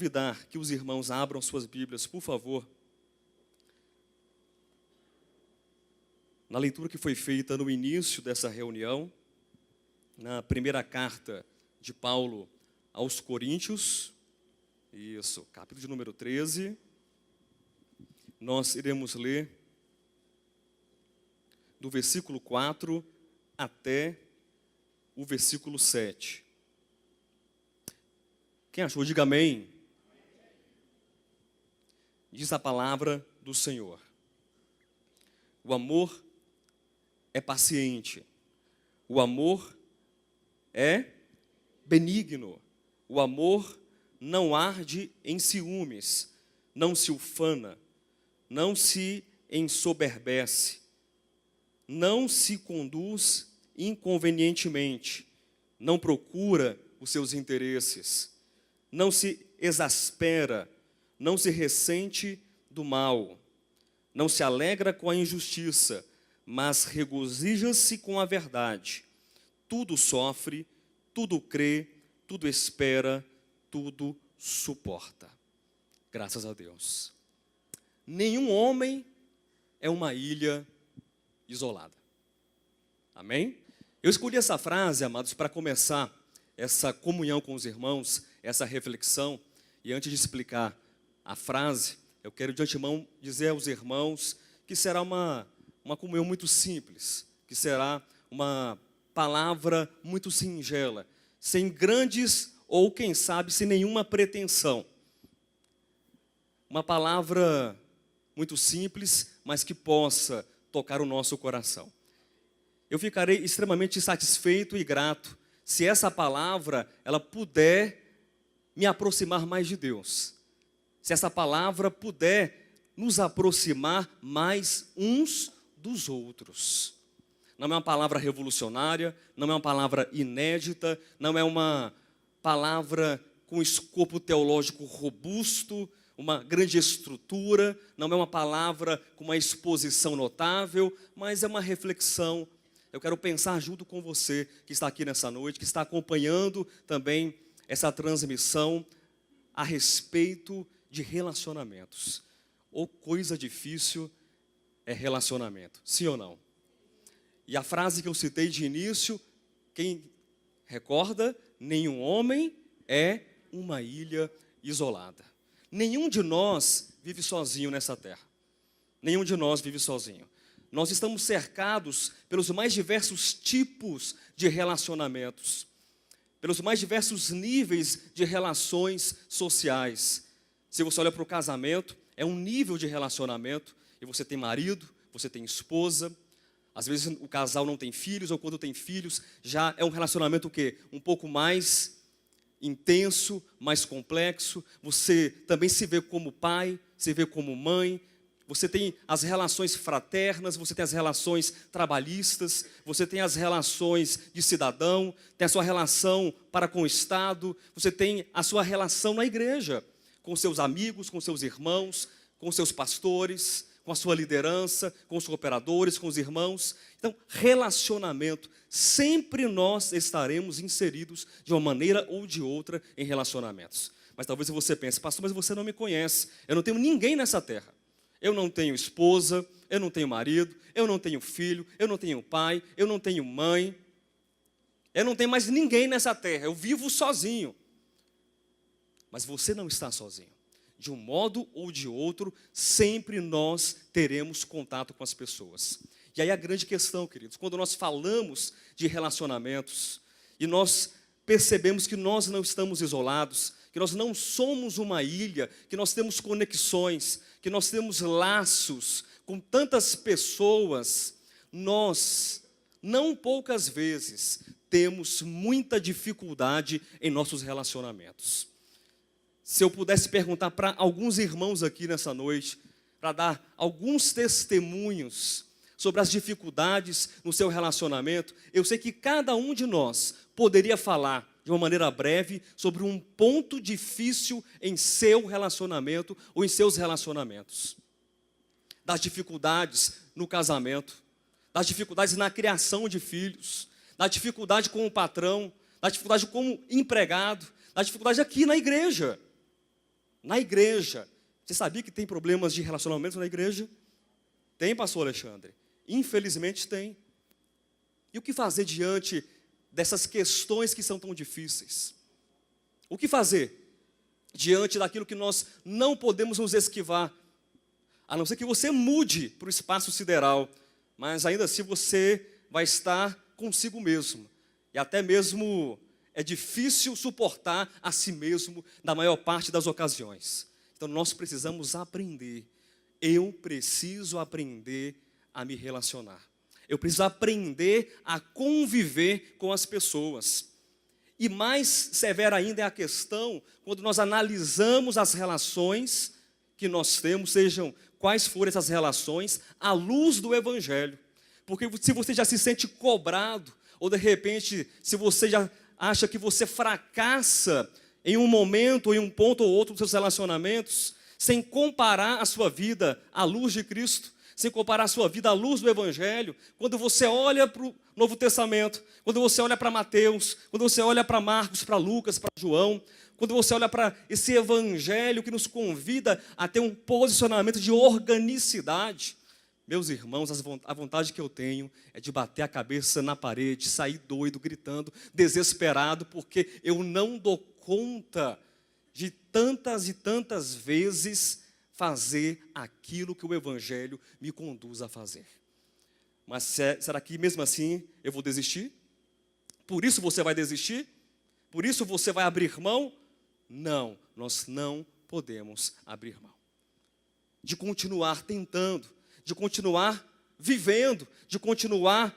convidar que os irmãos abram suas Bíblias, por favor, na leitura que foi feita no início dessa reunião, na primeira carta de Paulo aos Coríntios, isso, capítulo de número 13, nós iremos ler do versículo 4 até o versículo 7. Quem achou, diga amém. Diz a palavra do Senhor: o amor é paciente, o amor é benigno, o amor não arde em ciúmes, não se ufana, não se ensoberbece, não se conduz inconvenientemente, não procura os seus interesses, não se exaspera, não se ressente do mal, não se alegra com a injustiça, mas regozija-se com a verdade. Tudo sofre, tudo crê, tudo espera, tudo suporta. Graças a Deus. Nenhum homem é uma ilha isolada. Amém? Eu escolhi essa frase, amados, para começar essa comunhão com os irmãos, essa reflexão. E antes de explicar a frase, eu quero de antemão dizer aos irmãos que será uma comunhão muito simples, que será uma palavra muito singela, sem grandes ou, quem sabe, sem nenhuma pretensão. Uma palavra muito simples, mas que possa tocar o nosso coração. Eu ficarei extremamente satisfeito e grato se essa palavra ela puder me aproximar mais de Deus. Se essa palavra puder nos aproximar mais uns dos outros. Não é uma palavra revolucionária, não é uma palavra inédita, não é uma palavra com escopo teológico robusto, uma grande estrutura, não é uma palavra com uma exposição notável, mas é uma reflexão. Eu quero pensar junto com você que está aqui nessa noite, que está acompanhando também essa transmissão a respeito de relacionamentos. Ou coisa difícil é relacionamento, sim ou não? E a frase que eu citei de início, quem recorda? Nenhum homem é uma ilha isolada. Nenhum de nós vive sozinho nessa terra. Nenhum de nós vive sozinho. Nós estamos cercados pelos mais diversos tipos de relacionamentos, pelos mais diversos níveis de relações sociais. Se você olha para o casamento, é um nível de relacionamento, e você tem marido, você tem esposa. Às vezes o casal não tem filhos, ou quando tem filhos, já é um relacionamento o quê? Um pouco mais intenso, mais complexo. Você também se vê como pai, se vê como mãe. Você tem as relações fraternas, você tem as relações trabalhistas, você tem as relações de cidadão, tem a sua relação para com o Estado, você tem a sua relação na igreja, com seus amigos, com seus irmãos, com seus pastores, com a sua liderança, com os cooperadores, com os irmãos. Então, relacionamento, sempre nós estaremos inseridos de uma maneira ou de outra em relacionamentos. Mas talvez você pense, pastor, mas você não me conhece, eu não tenho ninguém nessa terra. Eu não tenho esposa, eu não tenho marido, eu não tenho filho, eu não tenho pai, eu não tenho mãe. Eu não tenho mais ninguém nessa terra, eu vivo sozinho. Mas você não está sozinho. De um modo ou de outro, sempre nós teremos contato com as pessoas. E aí a grande questão, queridos, quando nós falamos de relacionamentos e nós percebemos que nós não estamos isolados, que nós não somos uma ilha, que nós temos conexões, que nós temos laços com tantas pessoas, nós, não poucas vezes, temos muita dificuldade em nossos relacionamentos. Se eu pudesse perguntar para alguns irmãos aqui nessa noite, para dar alguns testemunhos sobre as dificuldades no seu relacionamento, eu sei que cada um de nós poderia falar de uma maneira breve sobre um ponto difícil em seu relacionamento ou em seus relacionamentos. Das dificuldades no casamento, das dificuldades na criação de filhos, da dificuldade com o patrão, da dificuldade como empregado, da dificuldade aqui na igreja. Na igreja, você sabia que tem problemas de relacionamento na igreja? Tem, pastor Alexandre? Infelizmente tem. E o que fazer diante dessas questões que são tão difíceis? O que fazer diante daquilo que nós não podemos nos esquivar? A não ser que você mude para o espaço sideral, mas ainda assim você vai estar consigo mesmo. E até mesmo é difícil suportar a si mesmo na maior parte das ocasiões. Então nós precisamos aprender. Eu preciso aprender a me relacionar. Eu preciso aprender a conviver com as pessoas. E mais severa ainda é a questão quando nós analisamos as relações que nós temos, sejam quais forem essas relações, à luz do Evangelho. Porque se você já se sente cobrado, ou de repente, se você já acha que você fracassa em um momento, ou em um ponto ou outro dos seus relacionamentos, sem comparar a sua vida à luz de Cristo, sem comparar a sua vida à luz do Evangelho, quando você olha para o Novo Testamento, quando você olha para Mateus, quando você olha para Marcos, para Lucas, para João, quando você olha para esse Evangelho que nos convida a ter um posicionamento de organicidade, meus irmãos, a vontade que eu tenho é de bater a cabeça na parede, sair doido, gritando, desesperado, porque eu não dou conta de tantas e tantas vezes fazer aquilo que o Evangelho me conduz a fazer. Mas será que mesmo assim eu vou desistir? Por isso você vai desistir? Por isso você vai abrir mão? Não, nós não podemos abrir mão. De continuar tentando, de continuar vivendo, de continuar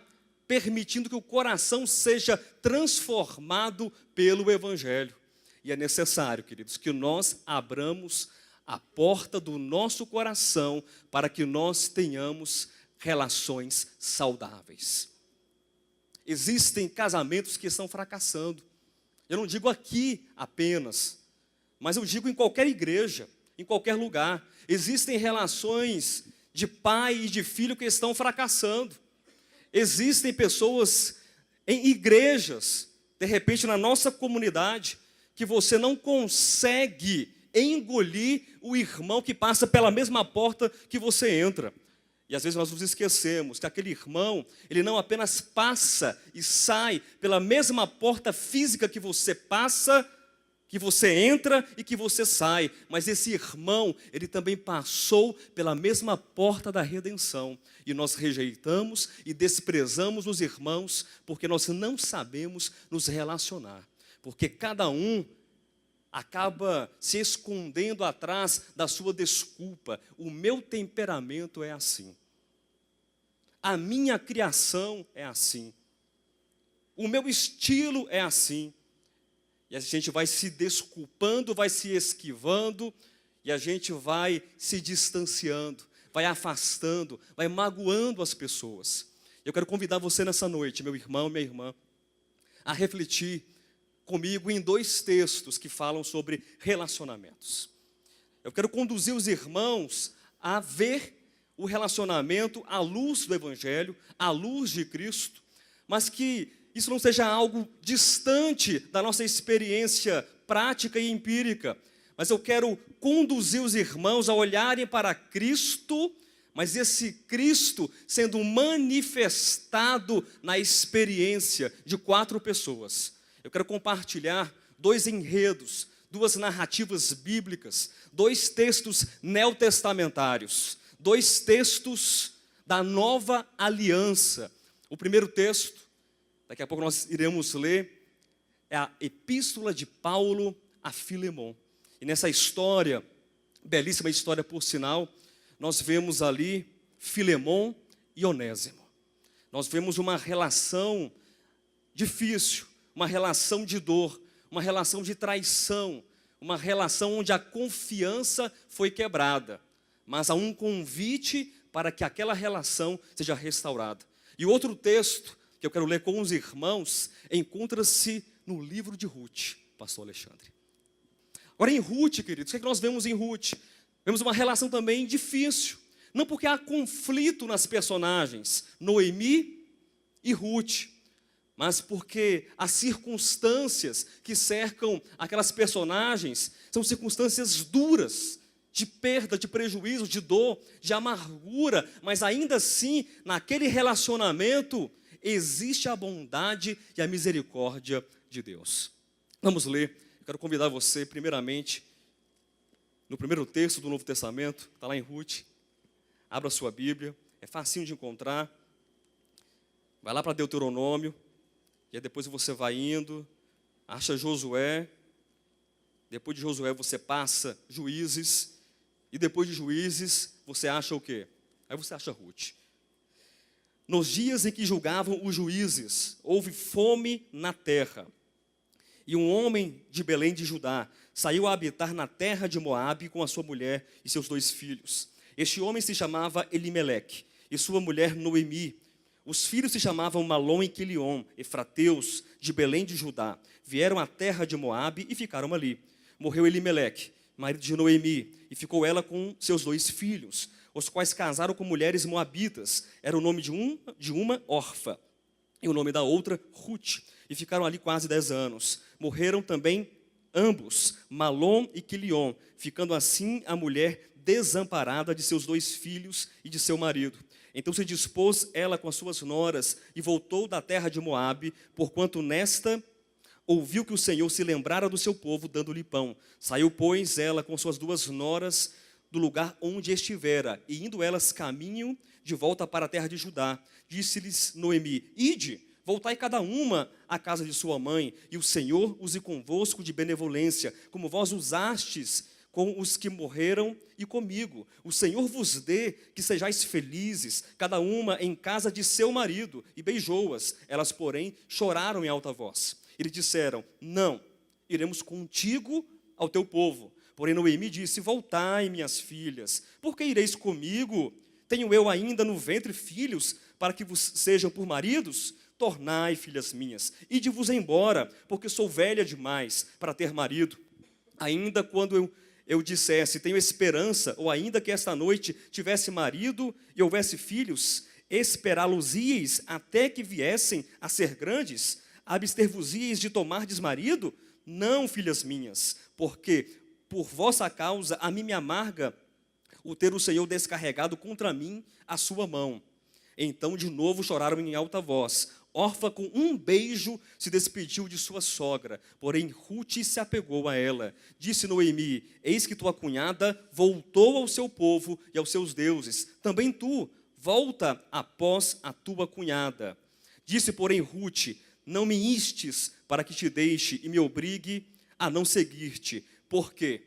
permitindo que o coração seja transformado pelo Evangelho. E é necessário, queridos, que nós abramos a porta do nosso coração para que nós tenhamos relações saudáveis. Existem casamentos que estão fracassando. Eu não digo aqui apenas, mas eu digo em qualquer igreja, em qualquer lugar. Existem relações de pai e de filho que estão fracassando. Existem pessoas em igrejas, de repente na nossa comunidade, que você não consegue engolir o irmão que passa pela mesma porta que você entra. E às vezes nós nos esquecemos que aquele irmão, ele não apenas passa e sai pela mesma porta física que você passa, que você entra e que você sai, mas esse irmão, ele também passou pela mesma porta da redenção. E nós rejeitamos e desprezamos os irmãos porque nós não sabemos nos relacionar. Porque cada um acaba se escondendo atrás da sua desculpa. O meu temperamento é assim. A minha criação é assim. O meu estilo é assim. E a gente vai se desculpando, vai se esquivando, e a gente vai se distanciando, vai afastando, vai magoando as pessoas. Eu quero convidar você nessa noite, meu irmão, minha irmã, a refletir comigo em 2 textos que falam sobre relacionamentos. Eu quero conduzir os irmãos a ver o relacionamento à luz do Evangelho, à luz de Cristo, mas que isso não seja algo distante da nossa experiência prática e empírica, mas eu quero conduzir os irmãos a olharem para Cristo, mas esse Cristo sendo manifestado na experiência de 4 pessoas. Eu quero compartilhar 2 enredos, 2 narrativas bíblicas, 2 textos neotestamentários, 2 textos da nova aliança. O primeiro texto, daqui a pouco nós iremos ler, é a Epístola de Paulo a Filemon. E nessa história, belíssima história por sinal, nós vemos ali Filemon e Onésimo. Nós vemos uma relação difícil, uma relação de dor, uma relação de traição, uma relação onde a confiança foi quebrada, mas há um convite para que aquela relação seja restaurada. E o outro texto que eu quero ler com os irmãos encontra-se no livro de Ruth, pastor Alexandre. Agora em Ruth, queridos, o que é que nós vemos em Ruth? Vemos uma relação também difícil, não porque há conflito nas personagens, Noemi e Ruth, mas porque as circunstâncias que cercam aquelas personagens São circunstâncias duras, de perda, de prejuízo, de dor, de amargura, mas ainda assim, naquele relacionamento, existe a bondade e a misericórdia de Deus. Vamos ler. Eu quero convidar você, primeiramente, no primeiro texto do Novo Testamento, está lá em Ruth. Abra a sua Bíblia, é facinho de encontrar. Vai lá para Deuteronômio, e aí depois você vai indo, acha Josué. Depois de Josué você passa Juízes, e depois de Juízes você acha o quê? Aí você acha Ruth. Nos dias em que julgavam os juízes, houve fome na terra. E um homem de Belém de Judá saiu a habitar na terra de Moabe com a sua mulher e seus 2 filhos. Este homem se chamava Elimeleque, e sua mulher Noemi. Os filhos se chamavam Malom e Quilion, efrateus de Belém de Judá. Vieram à terra de Moabe e ficaram ali. Morreu Elimeleque, marido de Noemi, e ficou ela com seus 2 filhos, os quais casaram com mulheres moabitas. Era o nome de uma Orfa, e o nome da outra Ruth, e ficaram ali quase 10 anos. Morreram também ambos, Malom e Quilion, ficando assim a mulher desamparada de seus 2 filhos e de seu marido. Então se dispôs ela com as suas noras e voltou da terra de Moabe, porquanto nesta ouviu que o Senhor se lembrara do seu povo, dando-lhe pão. Saiu, pois, ela com suas 2 noras do lugar onde estivera, e indo elas caminho de volta para a terra de Judá, disse-lhes Noemi: Ide, voltai cada uma à casa de sua mãe, e o Senhor use convosco de benevolência, como vós usastes com os que morreram e comigo. O Senhor vos dê que sejais felizes, cada uma em casa de seu marido. E beijou-as. Elas, porém, choraram em alta voz. E lhe disseram: Não, iremos contigo ao teu povo. Porém Noemi disse: Voltai, minhas filhas, por que ireis comigo? Tenho eu ainda no ventre filhos, para que vos sejam por maridos? Tornai, filhas minhas, ide-vos embora, porque sou velha demais para ter marido. Ainda quando eu dissesse: tenho esperança, ou ainda que esta noite tivesse marido e houvesse filhos, esperá-los-íeis até que viessem a ser grandes? Abster-vos-íeis de tomardes marido? Não, filhas minhas, porque por vossa causa a mim me amarga o ter o Senhor descarregado contra mim a sua mão. Então de novo choraram em alta voz. Orfa com um beijo se despediu de sua sogra, porém Ruth se apegou a ela. Disse Noemi: Eis que tua cunhada voltou ao seu povo e aos seus deuses. Também tu, volta após a tua cunhada. Disse, porém, Ruth: Não me instes para que te deixe e me obrigue a não seguir-te. Porque,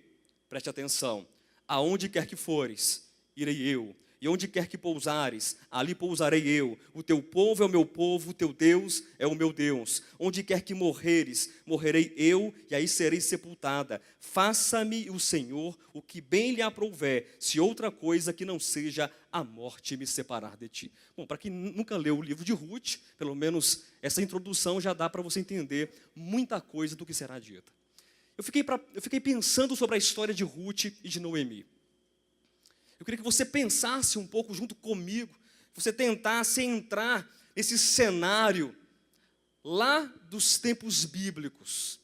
preste atenção, aonde quer que fores, irei eu. E onde quer que pousares, ali pousarei eu. O teu povo é o meu povo, o teu Deus é o meu Deus. Onde quer que morreres, morrerei eu, e aí serei sepultada. Faça-me o Senhor o que bem lhe aprouver, se outra coisa que não seja a morte me separar de ti. Bom, para quem nunca leu o livro de Ruth, pelo menos essa introdução já dá para você entender muita coisa do que será dita. Eu fiquei pensando sobre a história de Ruth e de Noemi. Eu queria que você pensasse um pouco junto comigo, você tentasse entrar nesse cenário lá dos tempos bíblicos.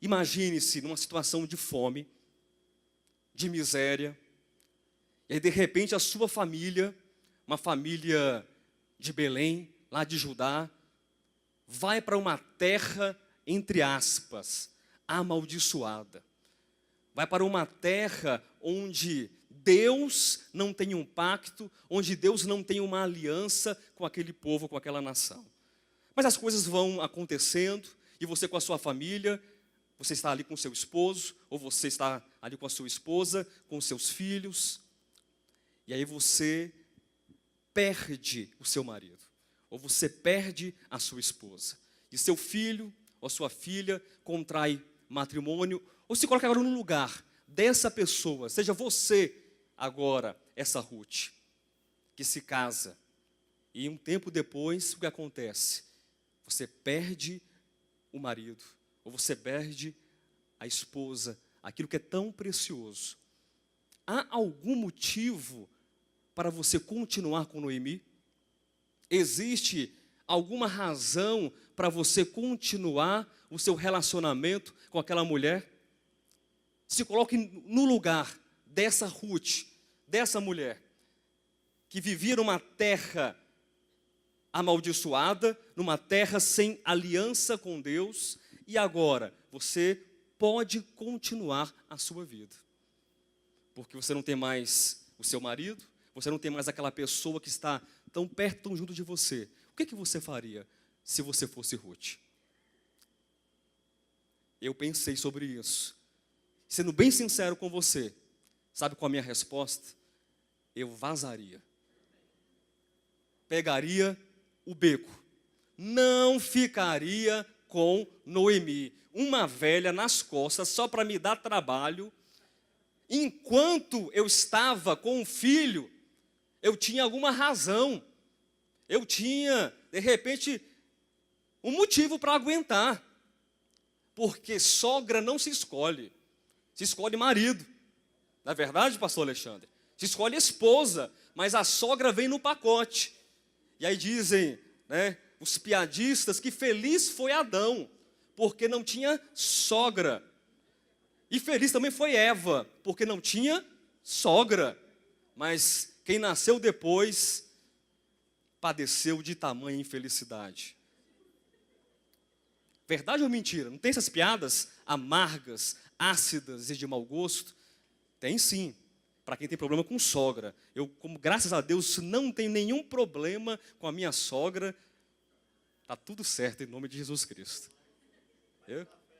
Imagine-se numa situação de fome, de miséria, e aí de repente a sua família, uma família de Belém, lá de Judá, vai para uma terra, entre aspas, amaldiçoada. Vai para uma terra onde Deus não tem um pacto, onde Deus não tem uma aliança com aquele povo, com aquela nação. Mas as coisas vão acontecendo, e você com a sua família, você está ali com o seu esposo, ou você está ali com a sua esposa, com os seus filhos, e aí você perde o seu marido, ou você perde a sua esposa, e seu filho ou sua filha contrai matrimônio, ou se coloca agora no lugar dessa pessoa, seja você agora, essa Ruth, que se casa, e um tempo depois, o que acontece? Você perde o marido, ou você perde a esposa, aquilo que é tão precioso. Há algum motivo para você continuar com Noemi? Existe alguma razão para você continuar o seu relacionamento com aquela mulher? Se coloque no lugar dessa Ruth, dessa mulher, que vivia numa terra amaldiçoada, numa terra sem aliança com Deus, e agora você pode continuar a sua vida. Porque você não tem mais o seu marido, você não tem mais aquela pessoa que está tão perto, tão junto de você. O que você faria se você fosse Ruth? Eu pensei sobre isso. Sendo bem sincero com você, sabe qual a minha resposta? Eu vazaria. Pegaria o beco. Não ficaria com Noemi, uma velha nas costas, só para me dar trabalho. Enquanto eu estava com o filho, eu tinha alguma razão. Eu tinha, de repente, um motivo para aguentar. Porque sogra não se escolhe marido. Não é verdade, pastor Alexandre? Se escolhe esposa, mas a sogra vem no pacote. E aí dizem, né, os piadistas, que feliz foi Adão, porque não tinha sogra. E feliz também foi Eva, porque não tinha sogra. Mas quem nasceu depois padeceu de tamanha infelicidade. Verdade ou mentira? Não tem essas piadas amargas, ácidas e de mau gosto? Tem sim, para quem tem problema com sogra. Eu, como graças a Deus, não tenho nenhum problema com a minha sogra. Está tudo certo em nome de Jesus Cristo.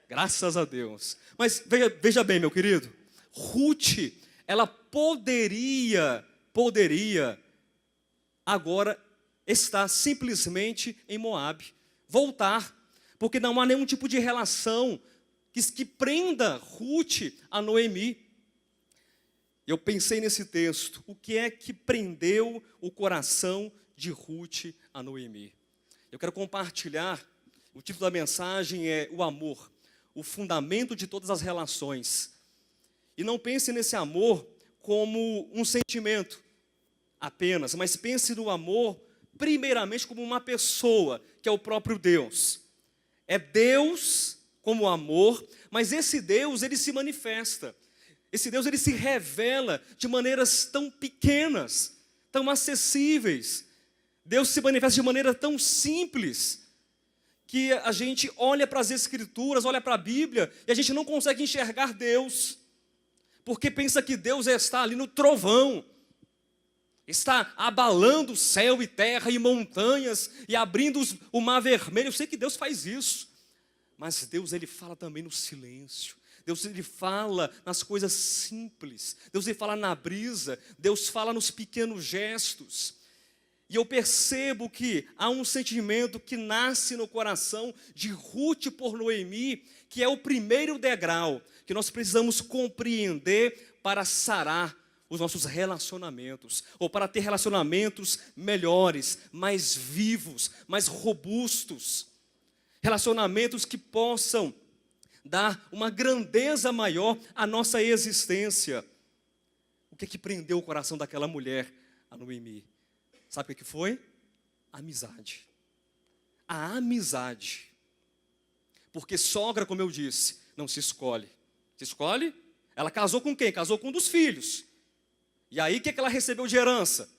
Graças a Deus. Mas veja bem, meu querido, Ruth, ela poderia agora estar simplesmente em Moabe, voltar, porque não há nenhum tipo de relação que prenda Ruth a Noemi. Eu pensei nesse texto, o que é que prendeu o coração de Ruth a Noemi? Eu quero compartilhar, o título da mensagem é o amor, o fundamento de todas as relações. E não pense nesse amor como um sentimento apenas, mas pense no amor primeiramente como uma pessoa, que é o próprio Deus. É Deus como amor, mas esse Deus, ele se manifesta. Esse Deus, ele se revela de maneiras tão pequenas, tão acessíveis. Deus se manifesta de maneira tão simples, que a gente olha para as Escrituras, olha para a Bíblia, e a gente não consegue enxergar Deus, porque pensa que Deus está ali no trovão, está abalando céu e terra e montanhas, e abrindo o mar vermelho. Eu sei que Deus faz isso, mas Deus, ele fala também no silêncio. Deus, ele fala nas coisas simples. Deus, ele fala na brisa. Deus fala nos pequenos gestos. E eu percebo que há um sentimento que nasce no coração de Ruth por Noemi, que é o primeiro degrau que nós precisamos compreender para sarar os nossos relacionamentos, ou para ter relacionamentos melhores, mais vivos, mais robustos, relacionamentos que possam dar uma grandeza maior à nossa existência. O que é que prendeu o coração daquela mulher, a Noemi? Sabe o que foi? A amizade. A amizade. Porque sogra, como eu disse, não se escolhe. Se escolhe? Ela casou com quem? Casou com um dos filhos. E aí, o que ela recebeu de herança?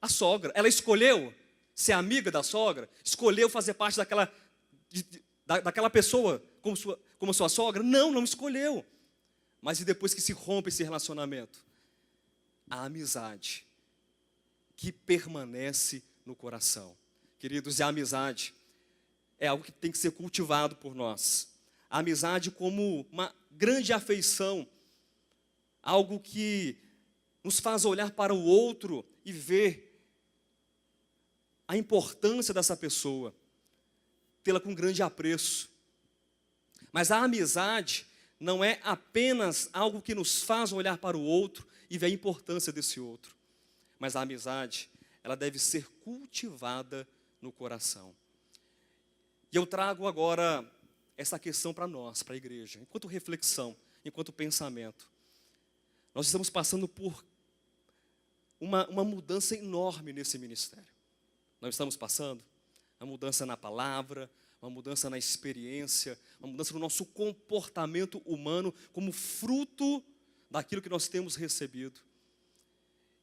A sogra. Ela escolheu ser amiga da sogra? Escolheu fazer parte daquela pessoa como sua sogra? Não escolheu. Mas e depois que se rompe esse relacionamento? A amizade que permanece no coração. Queridos, a amizade é algo que tem que ser cultivado por nós. A amizade como uma grande afeição, algo que nos faz olhar para o outro e ver a importância dessa pessoa, tê-la com grande apreço. Mas a amizade não é apenas algo que nos faz olhar para o outro e ver a importância desse outro. Mas a amizade, ela deve ser cultivada no coração. E eu trago agora essa questão para nós, para a igreja, enquanto reflexão, enquanto pensamento. Nós estamos passando por uma mudança enorme nesse ministério. Nós estamos passando uma mudança na palavra, uma mudança na experiência, uma mudança no nosso comportamento humano como fruto daquilo que nós temos recebido.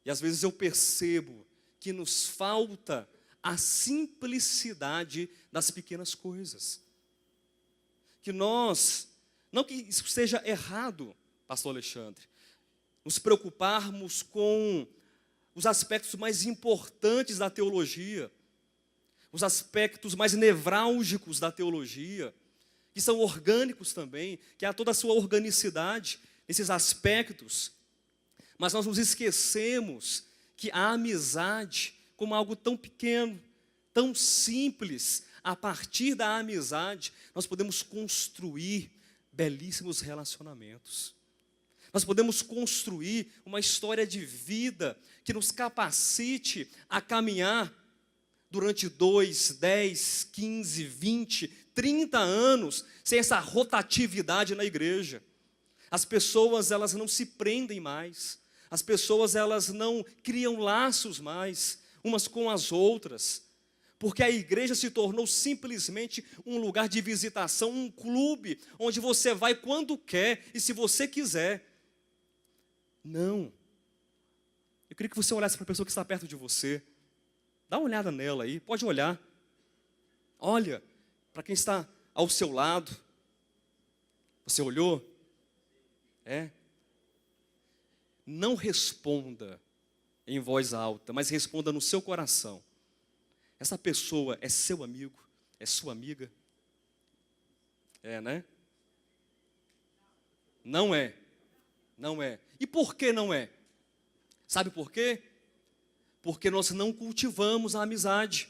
E às vezes eu percebo que nos falta a simplicidade das pequenas coisas. Que nós, não que isso seja errado, pastor Alexandre, nos preocuparmos com os aspectos mais importantes da teologia, os aspectos mais nevrálgicos da teologia, que são orgânicos também, que há toda a sua organicidade nesses aspectos, mas nós nos esquecemos que a amizade, como algo tão pequeno, tão simples, a partir da amizade, nós podemos construir belíssimos relacionamentos. Nós podemos construir uma história de vida que nos capacite a caminhar durante 2, 10, 15, 20, 30 anos, sem essa rotatividade na igreja. As pessoas, elas não se prendem mais. As pessoas, elas não criam laços mais, umas com as outras. Porque a igreja se tornou simplesmente um lugar de visitação, um clube, onde você vai quando quer e se você quiser. Não. Eu queria que você olhasse para a pessoa que está perto de você. Dá uma olhada nela aí, pode olhar. Olha para quem está ao seu lado. Você olhou? Não responda em voz alta, mas responda no seu coração. Essa pessoa é seu amigo? É sua amiga? Né? Não é. Não é. E por que não é? Sabe por quê? Porque nós não cultivamos a amizade.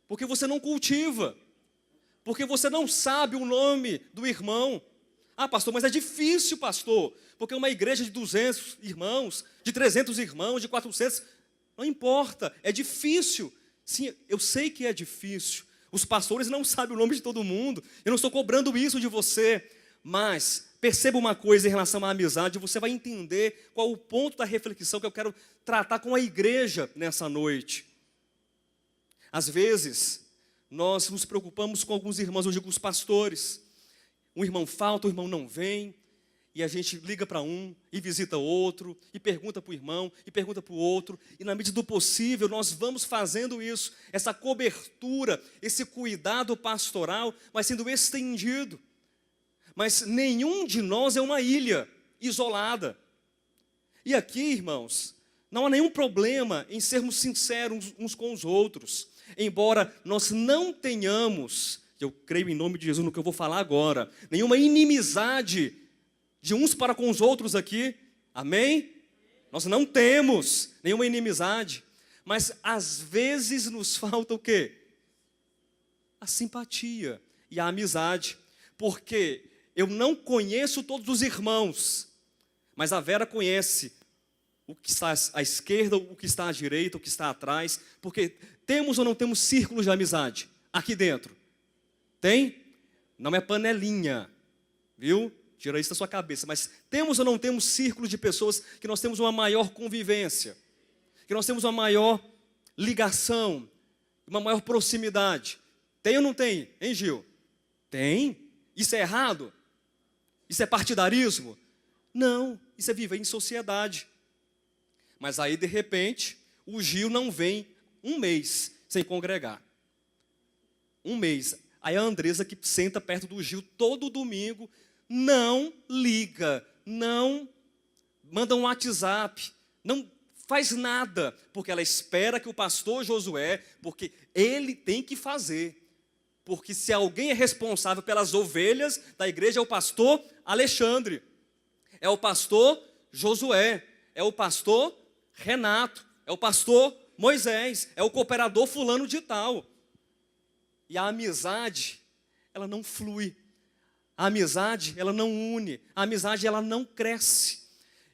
Porque você não cultiva. Porque você não sabe o nome do irmão. Ah, pastor, mas é difícil, pastor. Porque uma igreja de 200 irmãos, de 300 irmãos, de 400... Não importa, é difícil. Sim, eu sei que é difícil. Os pastores não sabem o nome de todo mundo. Eu não estou cobrando isso de você. Mas perceba uma coisa em relação à amizade, você vai entender qual o ponto da reflexão que eu quero tratar com a igreja nessa noite. Às vezes, nós nos preocupamos com alguns irmãos, eu digo os pastores. Um irmão falta, o irmão não vem, e a gente liga para um, e visita outro, e pergunta para o irmão, e pergunta para o outro, e na medida do possível nós vamos fazendo isso, essa cobertura, esse cuidado pastoral vai sendo estendido. Mas nenhum de nós é uma ilha isolada. E aqui, irmãos, não há nenhum problema em sermos sinceros uns com os outros. Embora nós não tenhamos, eu creio em nome de Jesus no que eu vou falar agora, nenhuma inimizade de uns para com os outros aqui. Amém? Nós não temos nenhuma inimizade. Mas às vezes nos falta o quê? A simpatia e a amizade. Porque eu não conheço todos os irmãos, mas a Vera conhece o que está à esquerda, o que está à direita, o que está atrás, porque temos ou não temos círculos de amizade aqui dentro? Tem? Não é panelinha, viu? Tira isso da sua cabeça, mas temos ou não temos círculos de pessoas que nós temos uma maior convivência, que nós temos uma maior ligação, uma maior proximidade? Tem ou não tem? Hein, Gil? Tem. Isso é errado? Isso é partidarismo? Não, isso é viver em sociedade. Mas aí, de repente, o Gil não vem um mês sem congregar. Um mês. Aí a Andresa, que senta perto do Gil todo domingo, não liga, não manda um WhatsApp, não faz nada, porque ela espera que o pastor Josué, porque ele tem que fazer. Porque se alguém é responsável pelas ovelhas da igreja, é o pastor Alexandre, é o pastor Josué, é o pastor Renato, é o pastor Moisés, é o cooperador fulano de tal. E a amizade, ela não flui. A amizade, ela não une. A amizade, ela não cresce.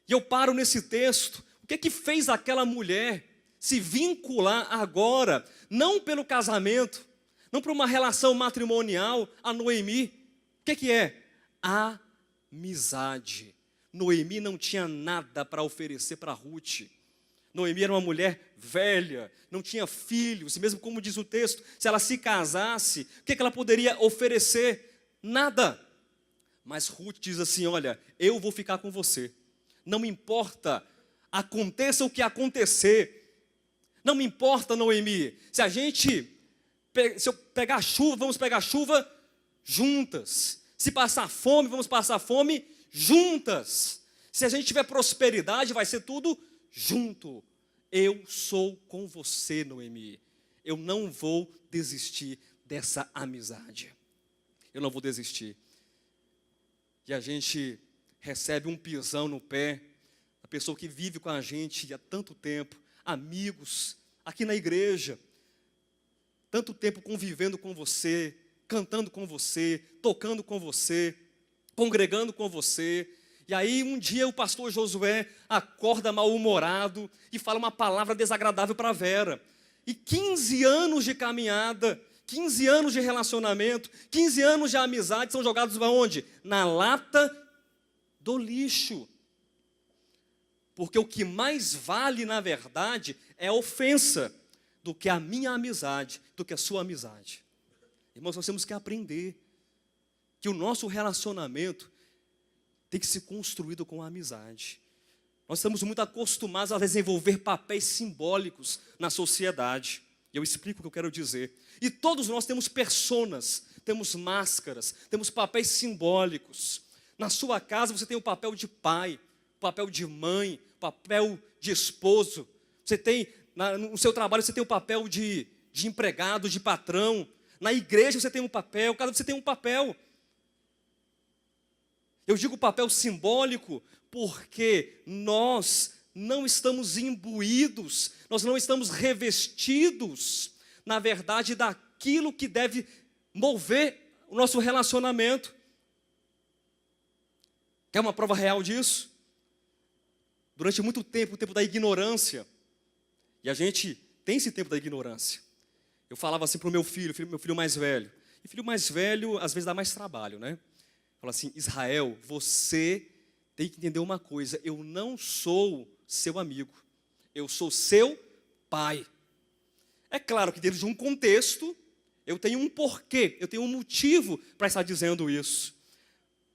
E eu paro nesse texto. O que é que fez aquela mulher se vincular agora, não pelo casamento, não por uma relação matrimonial, a Noemi? O que é? Amizade. Noemi não tinha nada para oferecer para Ruth. Noemi era uma mulher velha, não tinha filhos, e mesmo como diz o texto, se ela se casasse, o que ela poderia oferecer? Nada. Mas Ruth diz assim, olha, eu vou ficar com você. Não me importa, aconteça o que acontecer. Não me importa, Noemi, se eu pegar chuva, vamos pegar chuva juntas. Se passar fome, vamos passar fome juntas. Se a gente tiver prosperidade, vai ser tudo junto. Eu sou com você, Noemi. Eu não vou desistir dessa amizade. Eu não vou desistir. E a gente recebe um pisão no pé, a pessoa que vive com a gente há tanto tempo, amigos, aqui na igreja, tanto tempo convivendo com você, cantando com você, tocando com você, congregando com você. E aí um dia o pastor Josué acorda mal-humorado e fala uma palavra desagradável para a Vera. E 15 anos de caminhada, 15 anos de relacionamento, 15 anos de amizade são jogados aonde? Na lata do lixo. Porque o que mais vale, na verdade, é a ofensa do que a minha amizade, do que a sua amizade. Irmãos, nós temos que aprender que o nosso relacionamento tem que ser construído com a amizade. Nós estamos muito acostumados a desenvolver papéis simbólicos na sociedade. E eu explico o que eu quero dizer. E todos nós temos personas, temos máscaras, temos papéis simbólicos. Na sua casa você tem o papel de pai, papel de mãe, papel de esposo. Você tem, no seu trabalho você tem o papel de empregado, de patrão. Na igreja você tem um papel, cada vez você tem um papel. Eu digo papel simbólico porque nós não estamos imbuídos, nós não estamos revestidos, na verdade, daquilo que deve mover o nosso relacionamento. Quer uma prova real disso? Durante muito tempo, o tempo da ignorância, e a gente tem esse tempo da ignorância. Eu falava assim para o meu filho mais velho, e filho mais velho às vezes dá mais trabalho, né? Fala assim, Israel, você tem que entender uma coisa, eu não sou seu amigo, eu sou seu pai. É claro que dentro de um contexto, eu tenho um porquê, eu tenho um motivo para estar dizendo isso.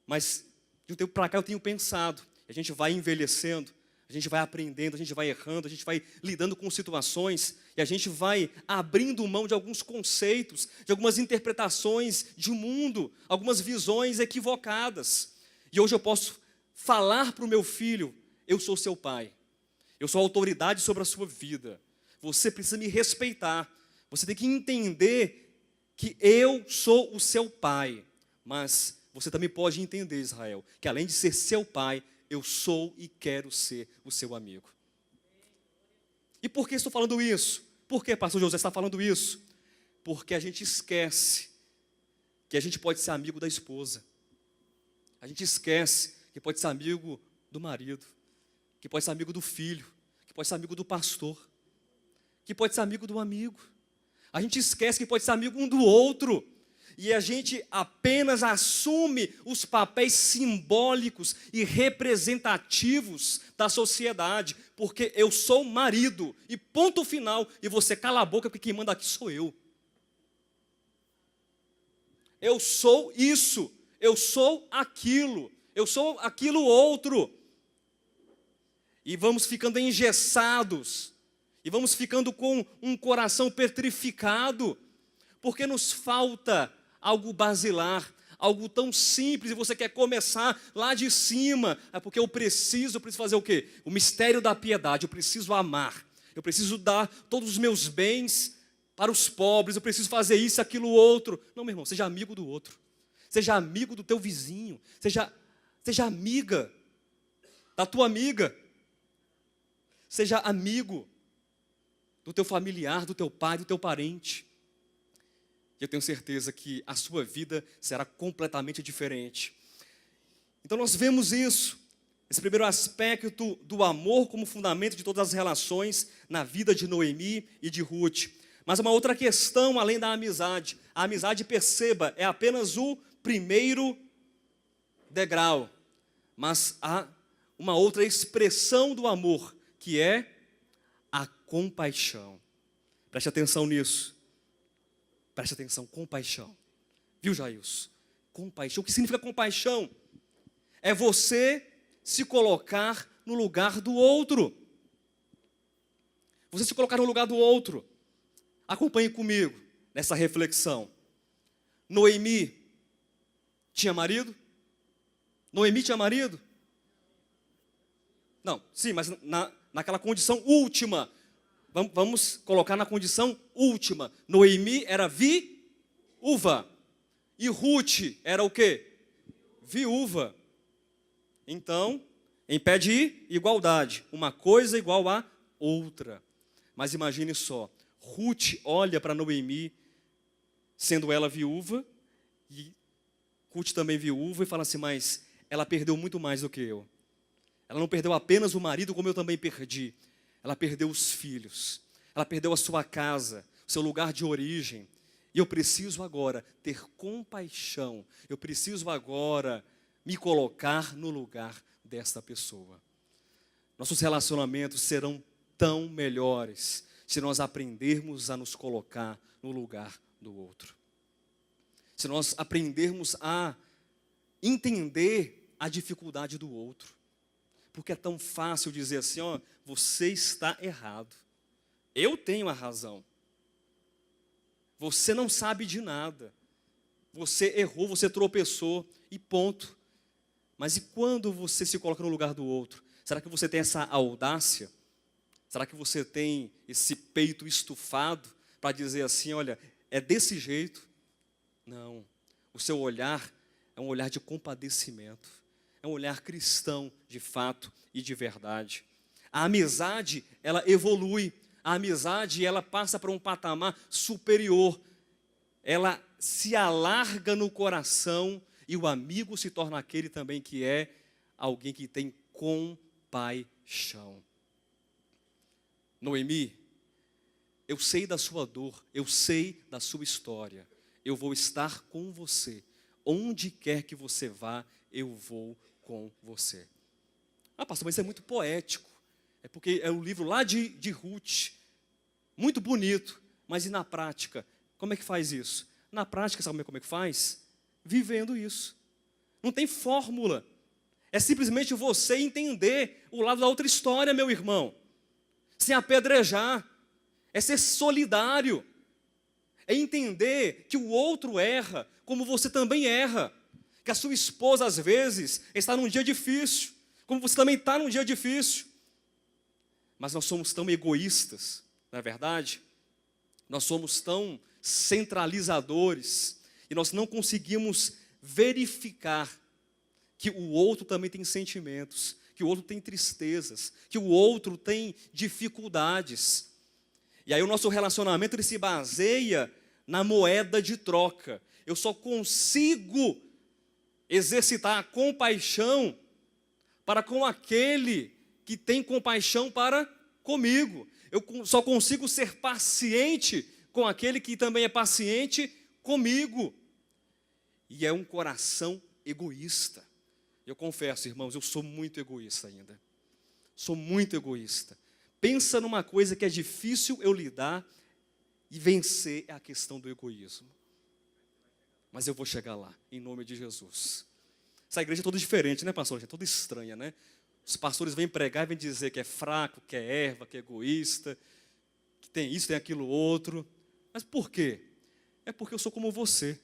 Mas de um tempo para cá eu tenho pensado, a gente vai envelhecendo, a gente vai aprendendo, a gente vai errando, a gente vai lidando com situações e a gente vai abrindo mão de alguns conceitos, de algumas interpretações de mundo, algumas visões equivocadas. E hoje eu posso falar para o meu filho, eu sou seu pai, eu sou autoridade sobre a sua vida, você precisa me respeitar, você tem que entender que eu sou o seu pai, mas você também pode entender, Israel, que além de ser seu pai, eu sou e quero ser o seu amigo. E por que estou falando isso? Por que pastor José está falando isso? Porque a gente esquece que a gente pode ser amigo da esposa. A gente esquece que pode ser amigo do marido, que pode ser amigo do filho, que pode ser amigo do pastor, que pode ser amigo do amigo. A gente esquece que pode ser amigo um do outro. E a gente apenas assume os papéis simbólicos e representativos da sociedade, porque eu sou marido, e ponto final, e você cala a boca, porque quem manda aqui sou eu. Eu sou isso, eu sou aquilo outro. E vamos ficando engessados, e vamos ficando com um coração petrificado, porque nos falta algo basilar, algo tão simples, e você quer começar lá de cima, é porque eu preciso fazer o quê? O mistério da piedade, eu preciso amar, eu preciso dar todos os meus bens para os pobres, eu preciso fazer isso, aquilo, outro. Não, meu irmão, seja amigo do outro, seja amigo do teu vizinho, seja amiga da tua amiga, seja amigo do teu familiar, do teu pai, do teu parente. E eu tenho certeza que a sua vida será completamente diferente. Então nós vemos isso, esse primeiro aspecto do amor como fundamento de todas as relações na vida de Noemi e de Ruth. Mas uma outra questão além da amizade. A amizade, perceba, é apenas o primeiro degrau. Mas há uma outra expressão do amor, que é a compaixão. Preste atenção nisso. Preste atenção, compaixão. Viu, Jailson? Compaixão. O que significa compaixão? É você se colocar no lugar do outro. Você se colocar no lugar do outro. Acompanhe comigo nessa reflexão. Noemi tinha marido? Noemi tinha marido? Não, sim, mas naquela condição última. Vamos colocar na condição última. Noemi era viúva. E Ruth era o quê? Viúva. Então, em pé de igualdade. Uma coisa igual a outra. Mas imagine só. Ruth olha para Noemi, sendo ela viúva, e Ruth também viúva, e fala assim, mas ela perdeu muito mais do que eu. Ela não perdeu apenas o marido, como eu também perdi. Ela perdeu os filhos. Ela perdeu a sua casa, o seu lugar de origem. E eu preciso agora ter compaixão. Eu preciso agora me colocar no lugar desta pessoa. Nossos relacionamentos serão tão melhores se nós aprendermos a nos colocar no lugar do outro. Se nós aprendermos a entender a dificuldade do outro. Porque é tão fácil dizer assim, ó, você está errado. Eu tenho a razão. Você não sabe de nada. Você errou, você tropeçou e ponto. Mas e quando você se coloca no lugar do outro? Será que você tem essa audácia? Será que você tem esse peito estufado para dizer assim, olha, é desse jeito? Não. O seu olhar é um olhar de compadecimento. É um olhar cristão, de fato e de verdade. A amizade, ela evolui. A amizade, ela passa para um patamar superior. Ela se alarga no coração e o amigo se torna aquele também que é alguém que tem compaixão. Noemi, eu sei da sua dor, eu sei da sua história. Eu vou estar com você. Onde quer que você vá, eu vou com você. Ah, pastor, mas isso é muito poético. É porque é um livro lá de Ruth. Muito bonito. Mas e na prática? Como é que faz isso? Na prática, sabe como é que faz? Vivendo isso. Não tem fórmula. É simplesmente você entender o lado da outra história, meu irmão. Sem apedrejar. É ser solidário. É entender que o outro erra, como você também erra. Que a sua esposa, às vezes, está num dia difícil. Como você também está num dia difícil. Mas nós somos tão egoístas, não é verdade? Nós somos tão centralizadores. E nós não conseguimos verificar que o outro também tem sentimentos. Que o outro tem tristezas. Que o outro tem dificuldades. E aí o nosso relacionamento ele se baseia na moeda de troca. Eu só consigo exercitar a compaixão para com aquele que tem compaixão para comigo. Eu só consigo ser paciente com aquele que também é paciente comigo. E é um coração egoísta. Eu confesso, irmãos, eu sou muito egoísta ainda. Sou muito egoísta. Pensa numa coisa que é difícil eu lidar e vencer, é a questão do egoísmo. Mas eu vou chegar lá, em nome de Jesus. Essa igreja é toda diferente, né, pastor? É toda estranha, né? Os pastores vêm pregar e vêm dizer que é fraco, que é erva, que é egoísta, que tem isso, tem aquilo outro. Mas por quê? É porque eu sou como você.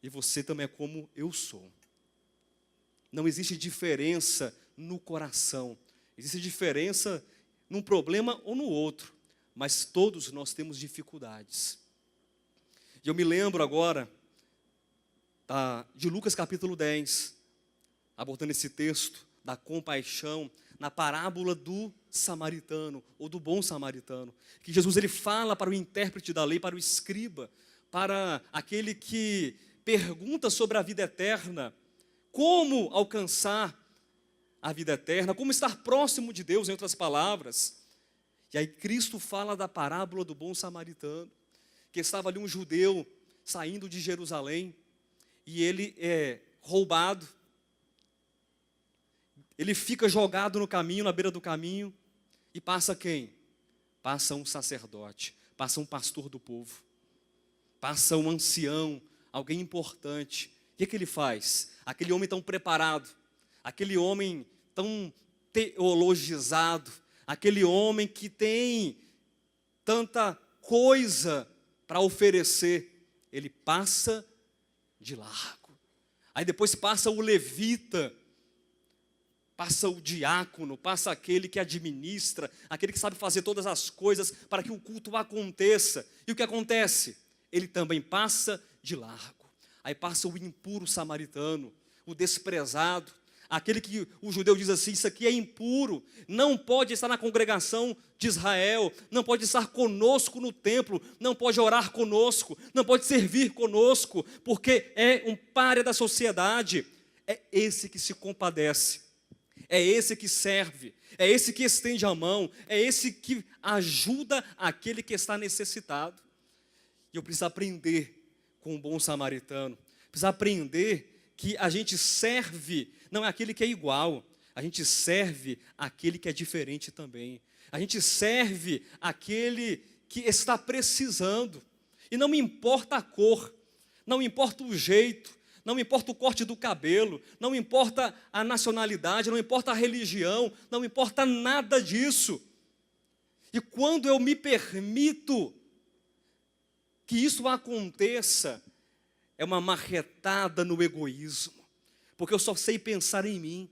E você também é como eu sou. Não existe diferença no coração. Existe diferença num problema ou no outro. Mas todos nós temos dificuldades. E eu me lembro agora de Lucas capítulo 10, abordando esse texto da compaixão, na parábola do samaritano, ou do bom samaritano, que Jesus ele fala para o intérprete da lei, para o escriba, para aquele que pergunta sobre a vida eterna, como alcançar a vida eterna, como estar próximo de Deus, em outras palavras. E aí Cristo fala da parábola do bom samaritano, que estava ali um judeu saindo de Jerusalém, e ele é roubado, ele fica jogado no caminho, na beira do caminho, E passa quem? Passa um sacerdote, passa um pastor do povo, passa um ancião, alguém importante. O que ele faz? Aquele homem tão preparado, aquele homem tão teologizado, aquele homem que tem tanta coisa para oferecer, ele passa de largo. Aí depois passa o levita, passa o diácono, passa aquele que administra, aquele que sabe fazer todas as coisas para que o culto aconteça. E o que acontece? Ele também passa de largo. Aí passa o impuro samaritano, o desprezado, aquele que o judeu diz assim, isso aqui é impuro, não pode estar na congregação de Israel, não pode estar conosco no templo, não pode orar conosco, não pode servir conosco, porque é um pária da sociedade. É esse que se compadece, é esse que serve, é esse que estende a mão, é esse que ajuda aquele que está necessitado. E eu preciso aprender com um bom samaritano, preciso aprender que a gente serve, não é aquele que é igual, a gente serve aquele que é diferente também. A gente serve aquele que está precisando. E não me importa a cor, não importa o jeito, não importa o corte do cabelo, não importa a nacionalidade, não importa a religião, não importa nada disso. E quando eu me permito que isso aconteça, é uma marretada no egoísmo, porque eu só sei pensar em mim,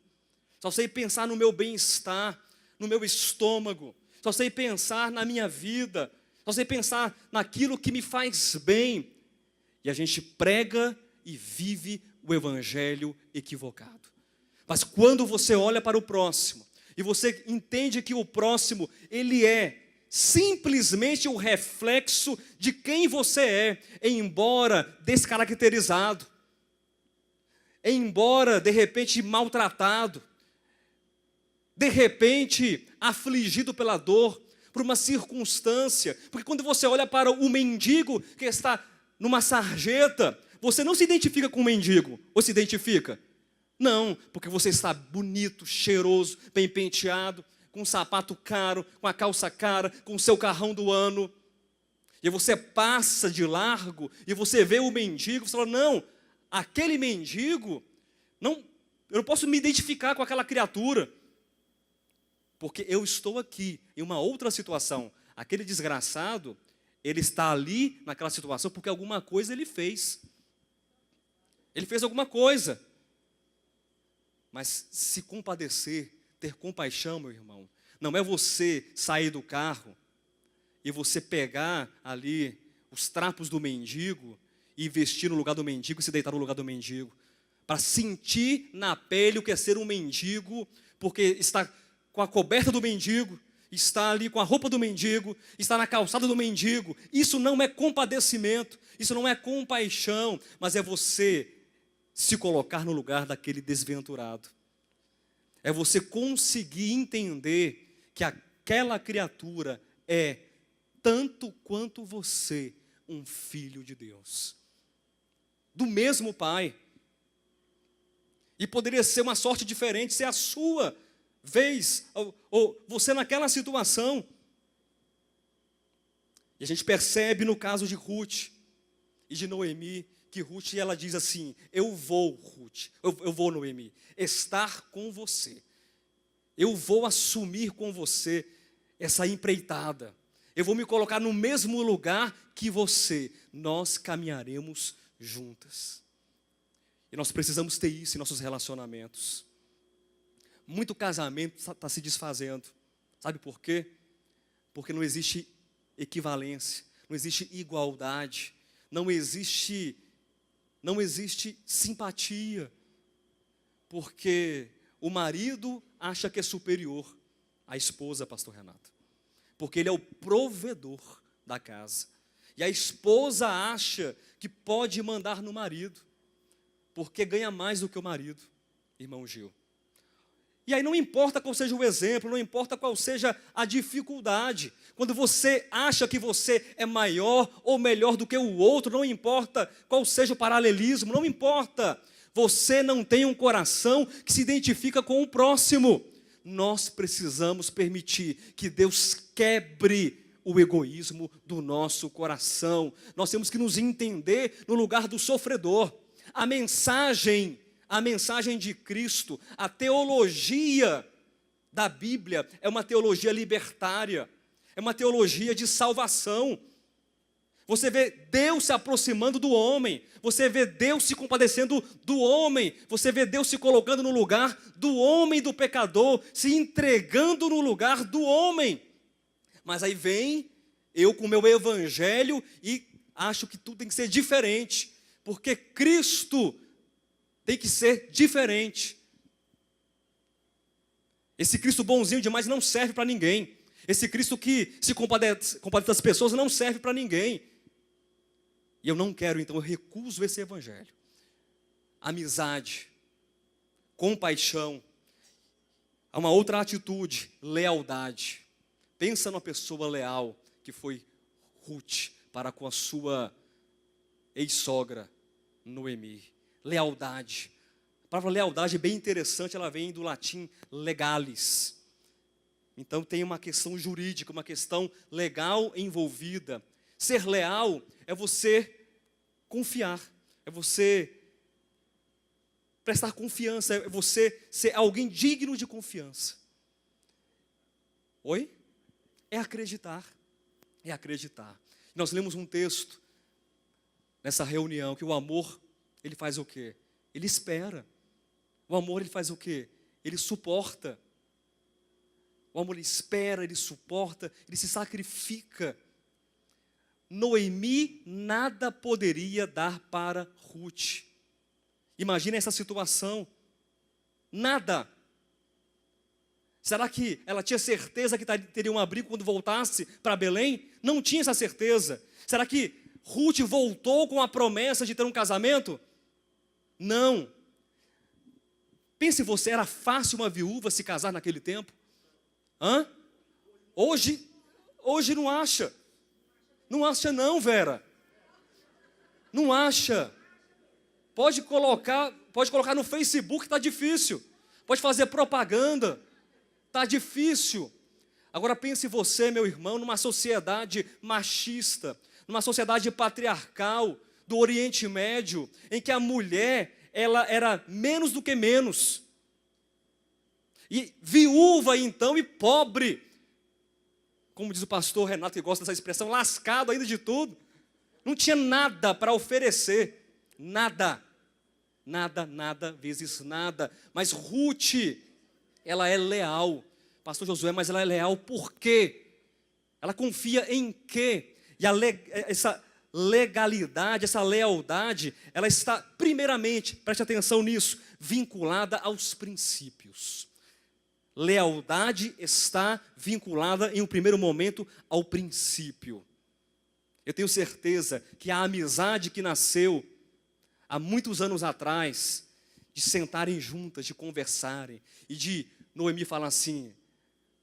só sei pensar no meu bem-estar, no meu estômago, só sei pensar na minha vida, só sei pensar naquilo que me faz bem. E a gente prega e vive o evangelho equivocado. Mas quando você olha para o próximo, e você entende que o próximo, ele é simplesmente o reflexo de quem você é, embora descaracterizado, embora de repente maltratado, de repente afligido pela dor, por uma circunstância, porque quando você olha para o mendigo que está numa sarjeta, você não se identifica com o mendigo, ou se identifica? Não, porque você está bonito, cheiroso, bem penteado, com um sapato caro, com a calça cara, com o seu carrão do ano. E você passa de largo e você vê o mendigo, você fala, não, aquele mendigo, eu não posso me identificar com aquela criatura, porque eu estou aqui em uma outra situação. Aquele desgraçado, ele está ali naquela situação porque alguma coisa ele fez. Ele fez alguma coisa. Mas se compadecer, ter compaixão, meu irmão, não é você sair do carro e você pegar ali os trapos do mendigo e vestir no lugar do mendigo e se deitar no lugar do mendigo, para sentir na pele o que é ser um mendigo, porque está com a coberta do mendigo, está ali com a roupa do mendigo, está na calçada do mendigo. Isso não é compadecimento, isso não é compaixão, mas é você se colocar no lugar daquele desventurado. É você conseguir entender que aquela criatura é, tanto quanto você, um filho de Deus, do mesmo Pai. E poderia ser uma sorte diferente, ser a sua vez, ou você naquela situação. E a gente percebe no caso de Ruth e de Noemi, que Ruth, ela diz assim, eu vou, Ruth, eu vou, Noemi, estar com você. Eu vou assumir com você essa empreitada. Eu vou me colocar no mesmo lugar que você. Nós caminharemos juntas. E nós precisamos ter isso em nossos relacionamentos. Muito casamento está se desfazendo. Sabe por quê? Porque não existe equivalência, não existe igualdade, não existe simpatia. Porque o marido acha que é superior à esposa, pastor Renato, porque ele é o provedor da casa. E a esposa acha que pode mandar no marido, porque ganha mais do que o marido, irmão Gil. E aí não importa qual seja o exemplo, não importa qual seja a dificuldade. Quando você acha que você é maior ou melhor do que o outro, não importa qual seja o paralelismo, não importa. Você não tem um coração que se identifica com o próximo. nós precisamos permitir que Deus quebre o egoísmo do nosso coração. Nós temos que nos entender no lugar do sofredor. A mensagem de Cristo, a teologia da Bíblia é uma teologia libertária, é uma teologia de salvação. Você vê Deus se aproximando do homem, você vê Deus se compadecendo do homem, você vê Deus se colocando no lugar do homem, do pecador, se entregando no lugar do homem. Mas aí vem eu com o meu evangelho e acho que tudo tem que ser diferente, porque Cristo tem que ser diferente. Esse Cristo bonzinho demais não serve para ninguém. Esse Cristo que se compadece das pessoas não serve para ninguém. E eu não quero, então eu recuso esse evangelho. Amizade, compaixão, há uma outra atitude, lealdade. Pensa numa pessoa leal que foi Ruth para com a sua ex-sogra Noemi. Lealdade. A palavra lealdade é bem interessante, ela vem do latim legalis. Então tem uma questão jurídica, uma questão legal envolvida. Ser leal é você confiar, é você prestar confiança, é você ser alguém digno de confiança. Oi? É acreditar. É acreditar. Nós lemos um texto nessa reunião que o amor, ele faz o quê? Ele espera. O amor, ele faz o quê? Ele suporta. O amor, ele espera, ele suporta, ele se sacrifica. Noemi nada poderia dar para Ruth. Imagina essa situação. Nada. Será que ela tinha certeza que teria um abrigo quando voltasse para Belém? Não tinha essa certeza. Será que Ruth voltou com a promessa de ter um casamento? Não. Pense você, era fácil uma viúva se casar naquele tempo? Hoje não acha. Não acha não, Vera. Não acha. Pode colocar no Facebook, está difícil. Pode fazer propaganda, está difícil. Agora pense você, meu irmão, numa sociedade machista, numa sociedade patriarcal do Oriente Médio, em que a mulher, ela era menos do que menos. E viúva então e pobre. Como diz o pastor Renato, que gosta dessa expressão, lascado ainda de tudo. Não tinha nada para oferecer. Nada. Nada, vezes nada. Mas Ruth, ela é leal. Pastor Josué, mas ela é leal por quê? Ela confia em quê? E essa legalidade, essa lealdade, ela está primeiramente, preste atenção nisso, vinculada aos princípios. Lealdade está vinculada em um primeiro momento ao princípio. Eu tenho certeza que a amizade que nasceu há muitos anos atrás, de sentarem juntas, de conversarem, e de Noemi falar assim,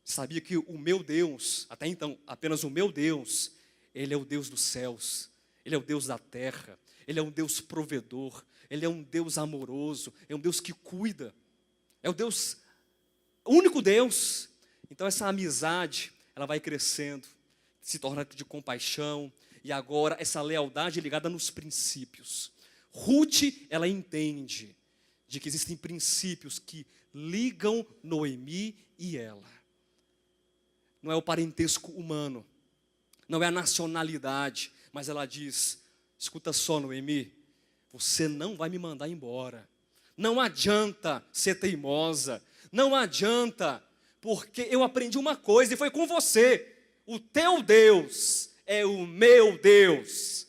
sabia que o meu Deus, até então apenas o meu Deus, Ele é o Deus dos céus, Ele é o Deus da terra, Ele é um Deus provedor, Ele é um Deus amoroso, é um Deus que cuida, é o Deus, o único Deus. Então essa amizade, ela vai crescendo, se torna de compaixão, e agora essa lealdade ligada nos princípios. Ruth, ela entende de que existem princípios que ligam Noemi e ela. Não é o parentesco humano, não é a nacionalidade, mas ela diz, escuta só, Noemi, você não vai me mandar embora. Não adianta ser teimosa, não adianta, porque eu aprendi uma coisa e foi com você. O teu Deus é o meu Deus.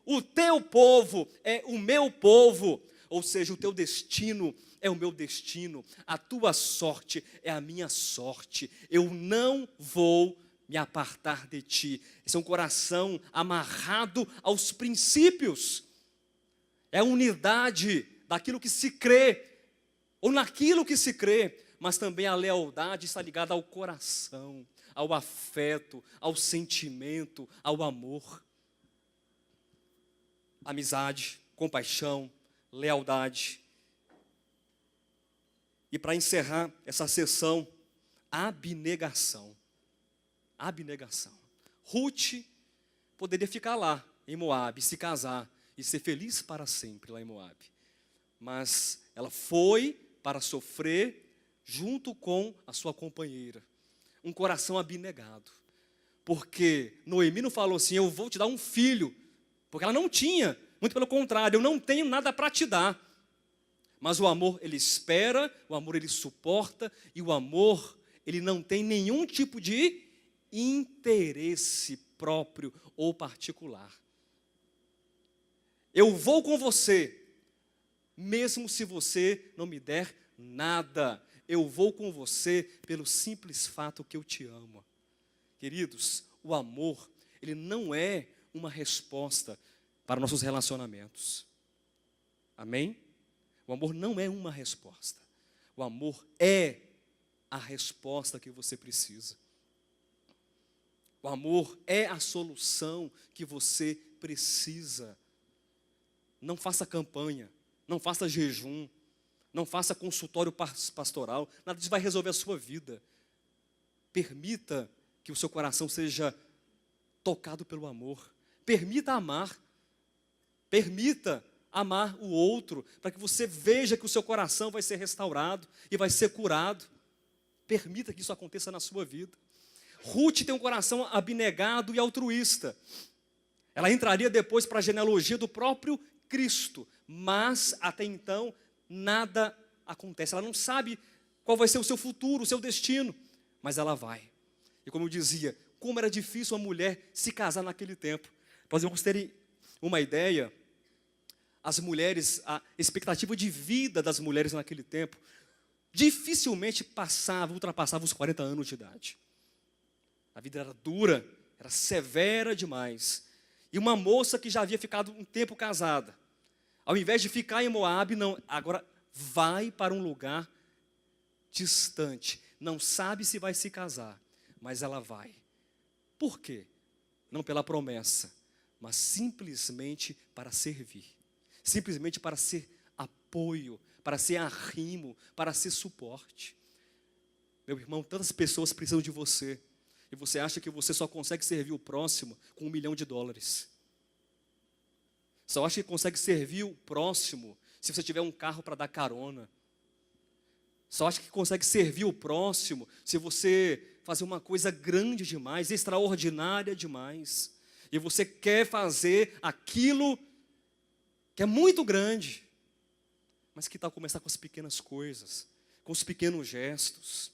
O teu povo é o meu povo. Ou seja, o teu destino é o meu destino. A tua sorte é a minha sorte. Eu não vou me apartar de ti. Esse é um coração amarrado aos princípios. É a unidade daquilo que se crê, ou naquilo que se crê, mas também a lealdade está ligada ao coração, ao afeto, ao sentimento, ao amor. Amizade, compaixão, lealdade. E para encerrar essa sessão, abnegação. Abnegação. Ruth poderia ficar lá, em Moabe, se casar e ser feliz para sempre lá em Moabe. Mas ela foi para sofrer junto com a sua companheira. Um coração abnegado. Porque Noemi não falou assim, eu vou te dar um filho. Porque ela não tinha, muito pelo contrário, eu não tenho nada para te dar. Mas o amor, ele espera, o amor, ele suporta, e o amor, ele não tem nenhum tipo de interesse próprio ou particular. Eu vou com você, mesmo se você não me der nada. Eu vou com você pelo simples fato que eu te amo. Queridos, o amor, ele não é uma resposta para nossos relacionamentos. Amém? O amor não é uma resposta. O amor é a resposta que você precisa. O amor é a solução que você precisa. Não faça campanha, não faça jejum, não faça consultório pastoral, nada disso vai resolver a sua vida. Permita que o seu coração seja tocado pelo amor. Permita amar. Permita amar o outro, para que você veja que o seu coração vai ser restaurado e vai ser curado. Permita que isso aconteça na sua vida. Ruth tem um coração abnegado e altruísta. Ela entraria depois para a genealogia do próprio Cristo, mas até então nada acontece. Ela não sabe qual vai ser o seu futuro, o seu destino, mas ela vai. E como eu dizia, como era difícil uma mulher se casar naquele tempo. Para os irmãos terem uma ideia, as mulheres, a expectativa de vida das mulheres naquele tempo, dificilmente ultrapassava os 40 anos de idade. A vida era dura, era severa demais. E uma moça que já havia ficado um tempo casada, ao invés de ficar em Moabe, não, agora vai para um lugar distante. Não sabe se vai se casar, mas ela vai. Por quê? Não pela promessa, mas simplesmente para servir. Simplesmente para ser apoio, para ser arrimo, para ser suporte. Meu irmão, tantas pessoas precisam de você. E você acha que você só consegue servir o próximo com $1 milhão. Só acha que consegue servir o próximo se você tiver um carro para dar carona. Só acha que consegue servir o próximo se você fazer uma coisa grande demais, extraordinária demais. E você quer fazer aquilo que é muito grande. Mas que tal começar com as pequenas coisas, com os pequenos gestos?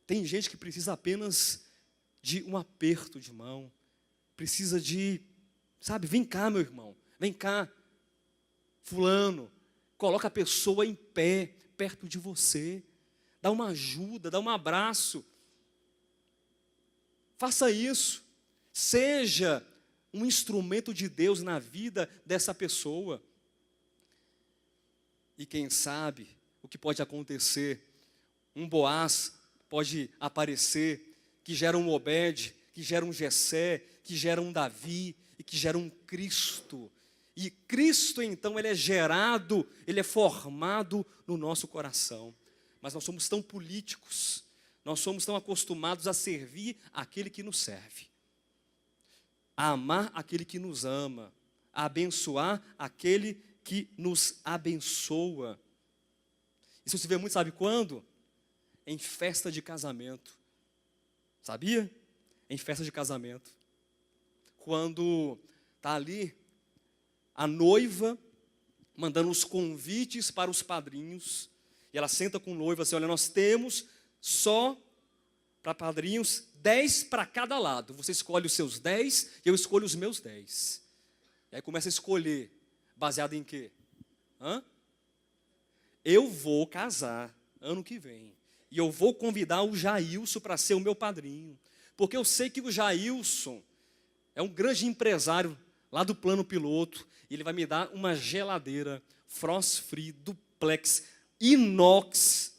Tem gente que precisa apenas de um aperto de mão, precisa de, sabe, vem cá, meu irmão, vem cá, fulano, coloca a pessoa em pé, perto de você, dá uma ajuda, dá um abraço. Faça isso, seja um instrumento de Deus na vida dessa pessoa. E quem sabe o que pode acontecer, um Boaz pode aparecer, que gera um Obed, que gera um Jessé, que gera um Davi e que gera um Cristo. E Cristo, então, ele é gerado, ele é formado no nosso coração. Mas nós somos tão políticos, nós somos tão acostumados a servir aquele que nos serve, a amar aquele que nos ama, a abençoar aquele que nos abençoa. Isso se vê muito, sabe quando? Em festa de casamento. Sabia? Em festa de casamento. Quando está ali a noiva mandando os convites para os padrinhos, e ela senta com o noivo assim, olha, nós temos só para padrinhos 10 para cada lado. Você escolhe os seus 10 e eu escolho os meus 10. E aí começa a escolher, baseado em quê? Eu vou casar ano que vem. E eu vou convidar o Jailson para ser o meu padrinho. Porque eu sei que o Jailson é um grande empresário lá do plano piloto. E ele vai me dar uma geladeira frost free, duplex, inox.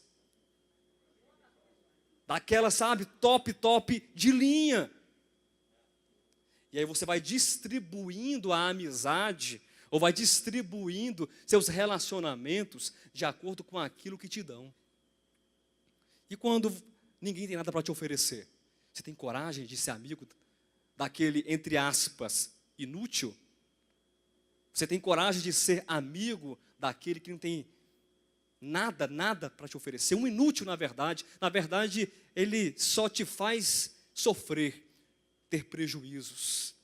Daquela, sabe, top de linha. E aí você vai distribuindo a amizade, ou vai distribuindo seus relacionamentos de acordo com aquilo que te dão. E quando ninguém tem nada para te oferecer. Você tem coragem de ser amigo daquele, entre aspas, inútil? Você tem coragem de ser amigo daquele que não tem nada para te oferecer? Um inútil, na verdade. Na verdade, ele só te faz sofrer, ter prejuízos.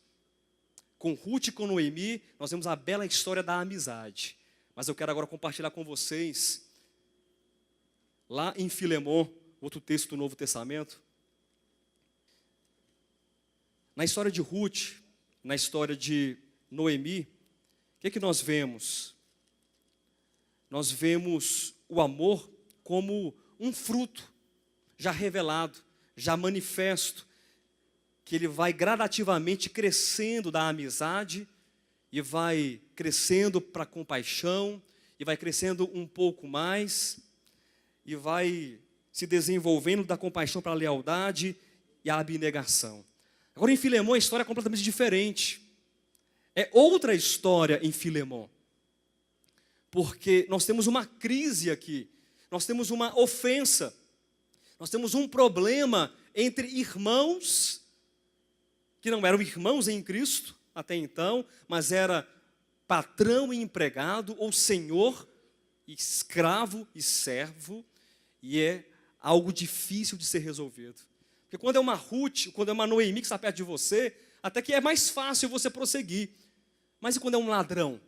Com Ruth e com Noemi, nós vemos a bela história da amizade. Mas eu quero agora compartilhar com vocês, lá em Filemon, outro texto do Novo Testamento. Na história de Ruth, na história de Noemi, o que nós vemos? Nós vemos o amor como um fruto já revelado, já manifesto, que ele vai gradativamente crescendo da amizade, e vai crescendo para a compaixão, e vai crescendo um pouco mais, e vai se desenvolvendo da compaixão para a lealdade e a abnegação. Agora em Filemon a história é completamente diferente. É outra história em Filemon. Porque nós temos uma crise aqui, nós temos uma ofensa, nós temos um problema entre irmãos, que não eram irmãos em Cristo até então, mas era patrão e empregado, ou senhor, escravo e servo, e é algo difícil de ser resolvido. Porque quando é uma Ruth, quando é uma Noemi que está perto de você, até que é mais fácil você prosseguir. Mas e quando é um ladrão?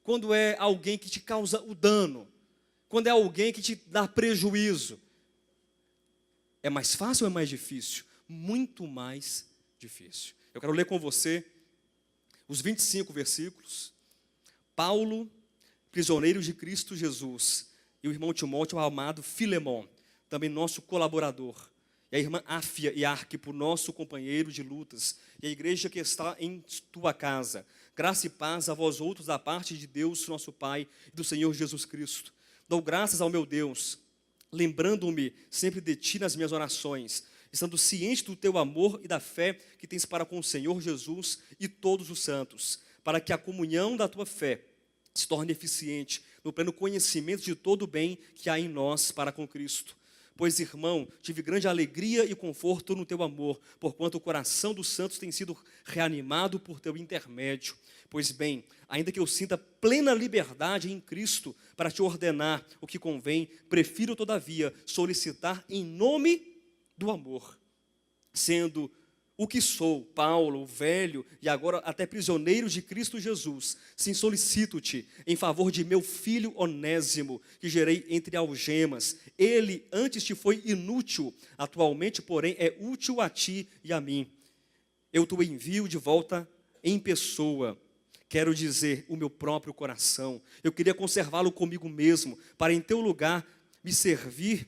Quando é alguém que te causa o dano? Quando é alguém que te dá prejuízo? É mais fácil ou é mais difícil? Muito mais difícil. Eu quero ler com você os 25 versículos. Paulo, prisioneiro de Cristo Jesus, e o irmão Timóteo, o amado Filemon, também nosso colaborador, e a irmã Áfia e Arquipo, nosso companheiro de lutas, e a igreja que está em tua casa. Graça e paz a vós outros da parte de Deus, nosso Pai, e do Senhor Jesus Cristo. Dou graças ao meu Deus, lembrando-me sempre de ti nas minhas orações, estando ciente do teu amor e da fé que tens para com o Senhor Jesus e todos os santos, para que a comunhão da tua fé se torne eficiente no pleno conhecimento de todo o bem que há em nós para com Cristo. Pois, irmão, tive grande alegria e conforto no teu amor, porquanto o coração dos santos tem sido reanimado por teu intermédio. Pois bem, ainda que eu sinta plena liberdade em Cristo para te ordenar o que convém, prefiro, todavia, solicitar em nome do amor, sendo o que sou, Paulo, velho e agora até prisioneiro de Cristo Jesus, sim, solicito-te em favor de meu filho Onésimo, que gerei entre algemas. Ele antes te foi inútil, atualmente, porém, é útil a ti e a mim. Eu te envio de volta em pessoa, quero dizer, o meu próprio coração. Eu queria conservá-lo comigo mesmo, para em teu lugar me servir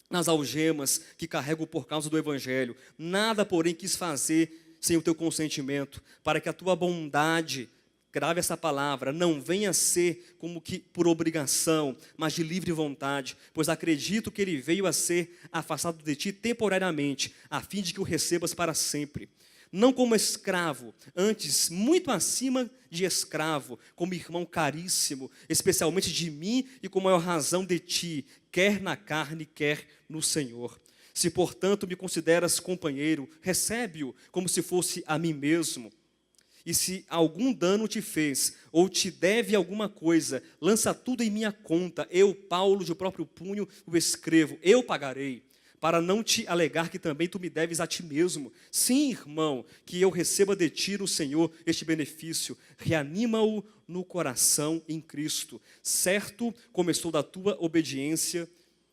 nas algemas que carrego por causa do Evangelho. Nada, porém, quis fazer sem o teu consentimento, para que a tua bondade, grave essa palavra, não venha a ser como que por obrigação, mas de livre vontade, pois acredito que ele veio a ser afastado de ti temporariamente, a fim de que o recebas para sempre. Não como escravo, antes muito acima de escravo, como irmão caríssimo, especialmente de mim e com maior razão de ti, quer na carne, quer no Senhor. Se, portanto, me consideras companheiro, recebe-o como se fosse a mim mesmo. E se algum dano te fez, ou te deve alguma coisa, lança tudo em minha conta. Eu, Paulo, de próprio punho, o escrevo. Eu pagarei, para não te alegar que também tu me deves a ti mesmo. Sim, irmão, que eu receba de ti no Senhor este benefício. Reanima-o no coração em Cristo. Certo, como estou da tua obediência,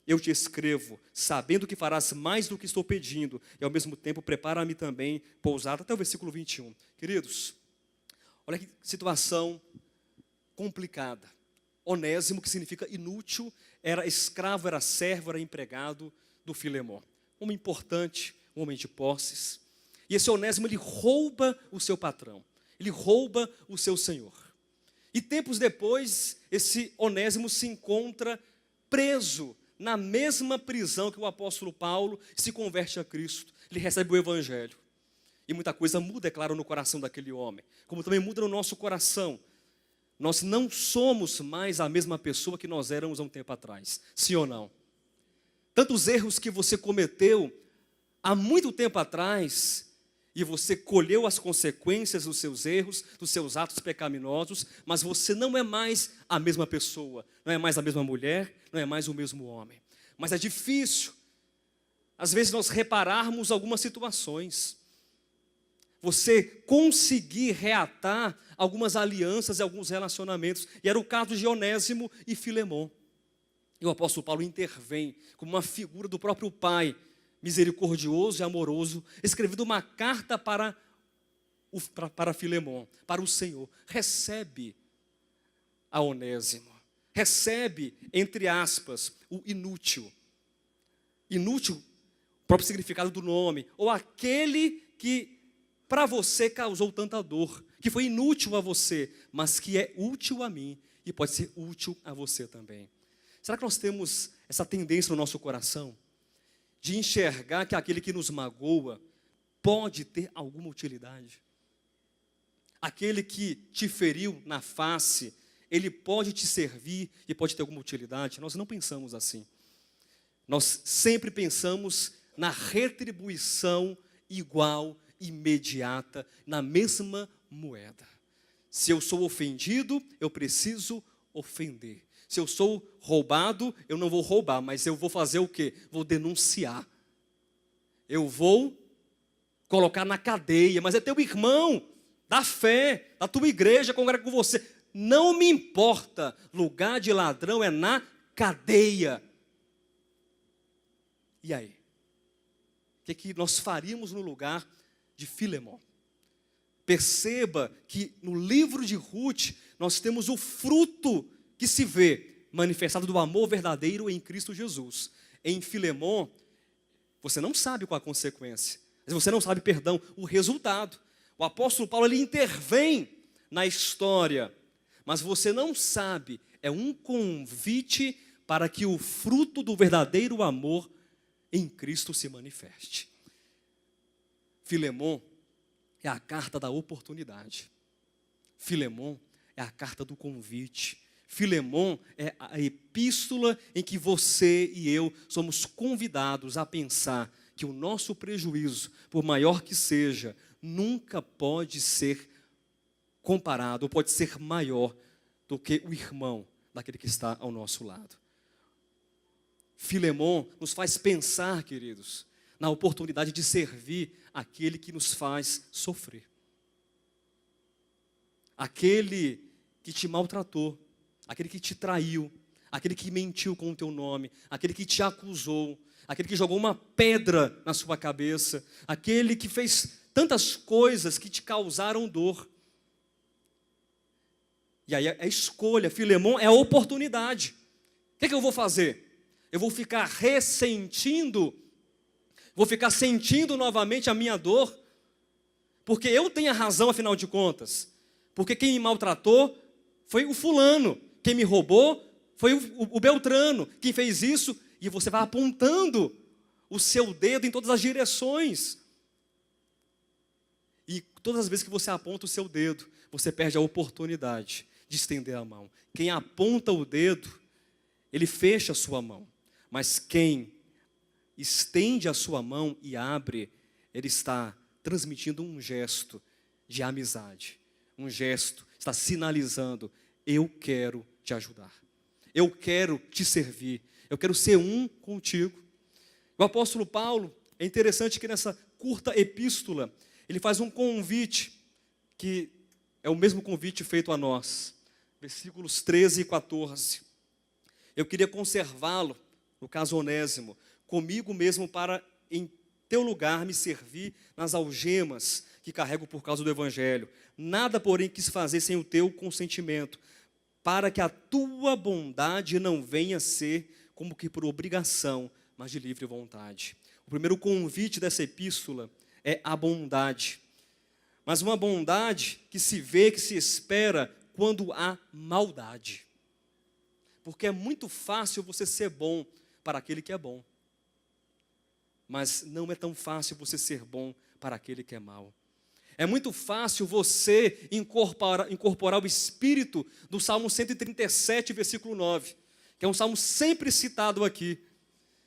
eu te escrevo, sabendo que farás mais do que estou pedindo, e ao mesmo tempo prepara-me também pousada, até o versículo 21. Queridos, olha que situação complicada. Onésimo, que significa inútil, era escravo, era servo, era empregado do Filemon. Um homem importante, um homem de posses. E esse Onésimo, ele rouba o seu patrão, ele rouba o seu senhor. E tempos depois, esse Onésimo se encontra preso na mesma prisão que o apóstolo Paulo, se converte a Cristo. Ele recebe o Evangelho. E muita coisa muda, é claro, no coração daquele homem, como também muda no nosso coração. Nós não somos mais a mesma pessoa que nós éramos há um tempo atrás, sim ou não? Tantos erros que você cometeu há muito tempo atrás, e você colheu as consequências dos seus erros, dos seus atos pecaminosos, mas você não é mais a mesma pessoa, não é mais a mesma mulher, não é mais o mesmo homem. Mas é difícil, às vezes, nós repararmos algumas situações. Você conseguir reatar algumas alianças e alguns relacionamentos. E era o caso de Onésimo e Filemon. E o apóstolo Paulo intervém como uma figura do próprio Pai, misericordioso e amoroso, escrevendo uma carta para Filemon, para o Senhor. Recebe a Onésimo. Recebe, entre aspas, o inútil. Inútil, o próprio significado do nome. Ou aquele que para você causou tanta dor, que foi inútil a você, mas que é útil a mim e pode ser útil a você também. Será que nós temos essa tendência no nosso coração de enxergar que aquele que nos magoa pode ter alguma utilidade? Aquele que te feriu na face, ele pode te servir e pode ter alguma utilidade? Nós não pensamos assim. Nós sempre pensamos na retribuição igual, imediata, na mesma moeda. Se eu sou ofendido, eu preciso ofender. Se eu sou roubado, eu não vou roubar, mas eu vou fazer o quê? Vou denunciar. Eu vou colocar na cadeia, mas é teu irmão, da fé, da tua igreja, congrega com você. Não me importa, lugar de ladrão é na cadeia. E aí? O que nós faríamos no lugar de Filemon? Perceba que no livro de Ruth, nós temos o fruto que se vê manifestado do amor verdadeiro em Cristo Jesus. Em Filemon, você não sabe qual a consequência, mas você não sabe, perdão, o resultado. O apóstolo Paulo, ele intervém na história, mas você não sabe, é um convite para que o fruto do verdadeiro amor em Cristo se manifeste. Filemon é a carta da oportunidade. Filemon é a carta do convite. Filemon é a epístola em que você e eu somos convidados a pensar que o nosso prejuízo, por maior que seja, nunca pode ser comparado, ou pode ser maior do que o irmão daquele que está ao nosso lado. Filemon nos faz pensar, queridos, na oportunidade de servir aquele que nos faz sofrer. Aquele que te maltratou, aquele que te traiu, aquele que mentiu com o teu nome, aquele que te acusou, aquele que jogou uma pedra na sua cabeça, aquele que fez tantas coisas que te causaram dor. E aí a escolha, Filemon, é a oportunidade. O que eu vou fazer? Eu vou ficar ressentindo, vou ficar sentindo novamente a minha dor, porque eu tenho a razão, afinal de contas. Porque quem me maltratou foi o fulano, quem me roubou foi o Beltrano, quem fez isso, e você vai apontando o seu dedo em todas as direções. E todas as vezes que você aponta o seu dedo, você perde a oportunidade de estender a mão. Quem aponta o dedo, ele fecha a sua mão. Mas quem estende a sua mão e abre, ele está transmitindo um gesto de amizade. Um gesto, está sinalizando, eu quero te ajudar. Eu quero te servir. Eu quero ser um contigo. O apóstolo Paulo, é interessante que nessa curta epístola, ele faz um convite, que é o mesmo convite feito a nós. Versículos 13 e 14. Eu queria conservá-lo, no caso Onésimo, comigo mesmo para em teu lugar me servir nas algemas que carrego por causa do Evangelho. Nada, porém, quis fazer sem o teu consentimento, para que a tua bondade não venha a ser como que por obrigação, mas de livre vontade. O primeiro convite dessa epístola é a bondade. Mas uma bondade que se vê, que se espera quando há maldade. Porque é muito fácil você ser bom para aquele que é bom. Mas não é tão fácil você ser bom para aquele que é mau. É muito fácil você incorporar o espírito do Salmo 137, versículo 9, que é um salmo sempre citado aqui,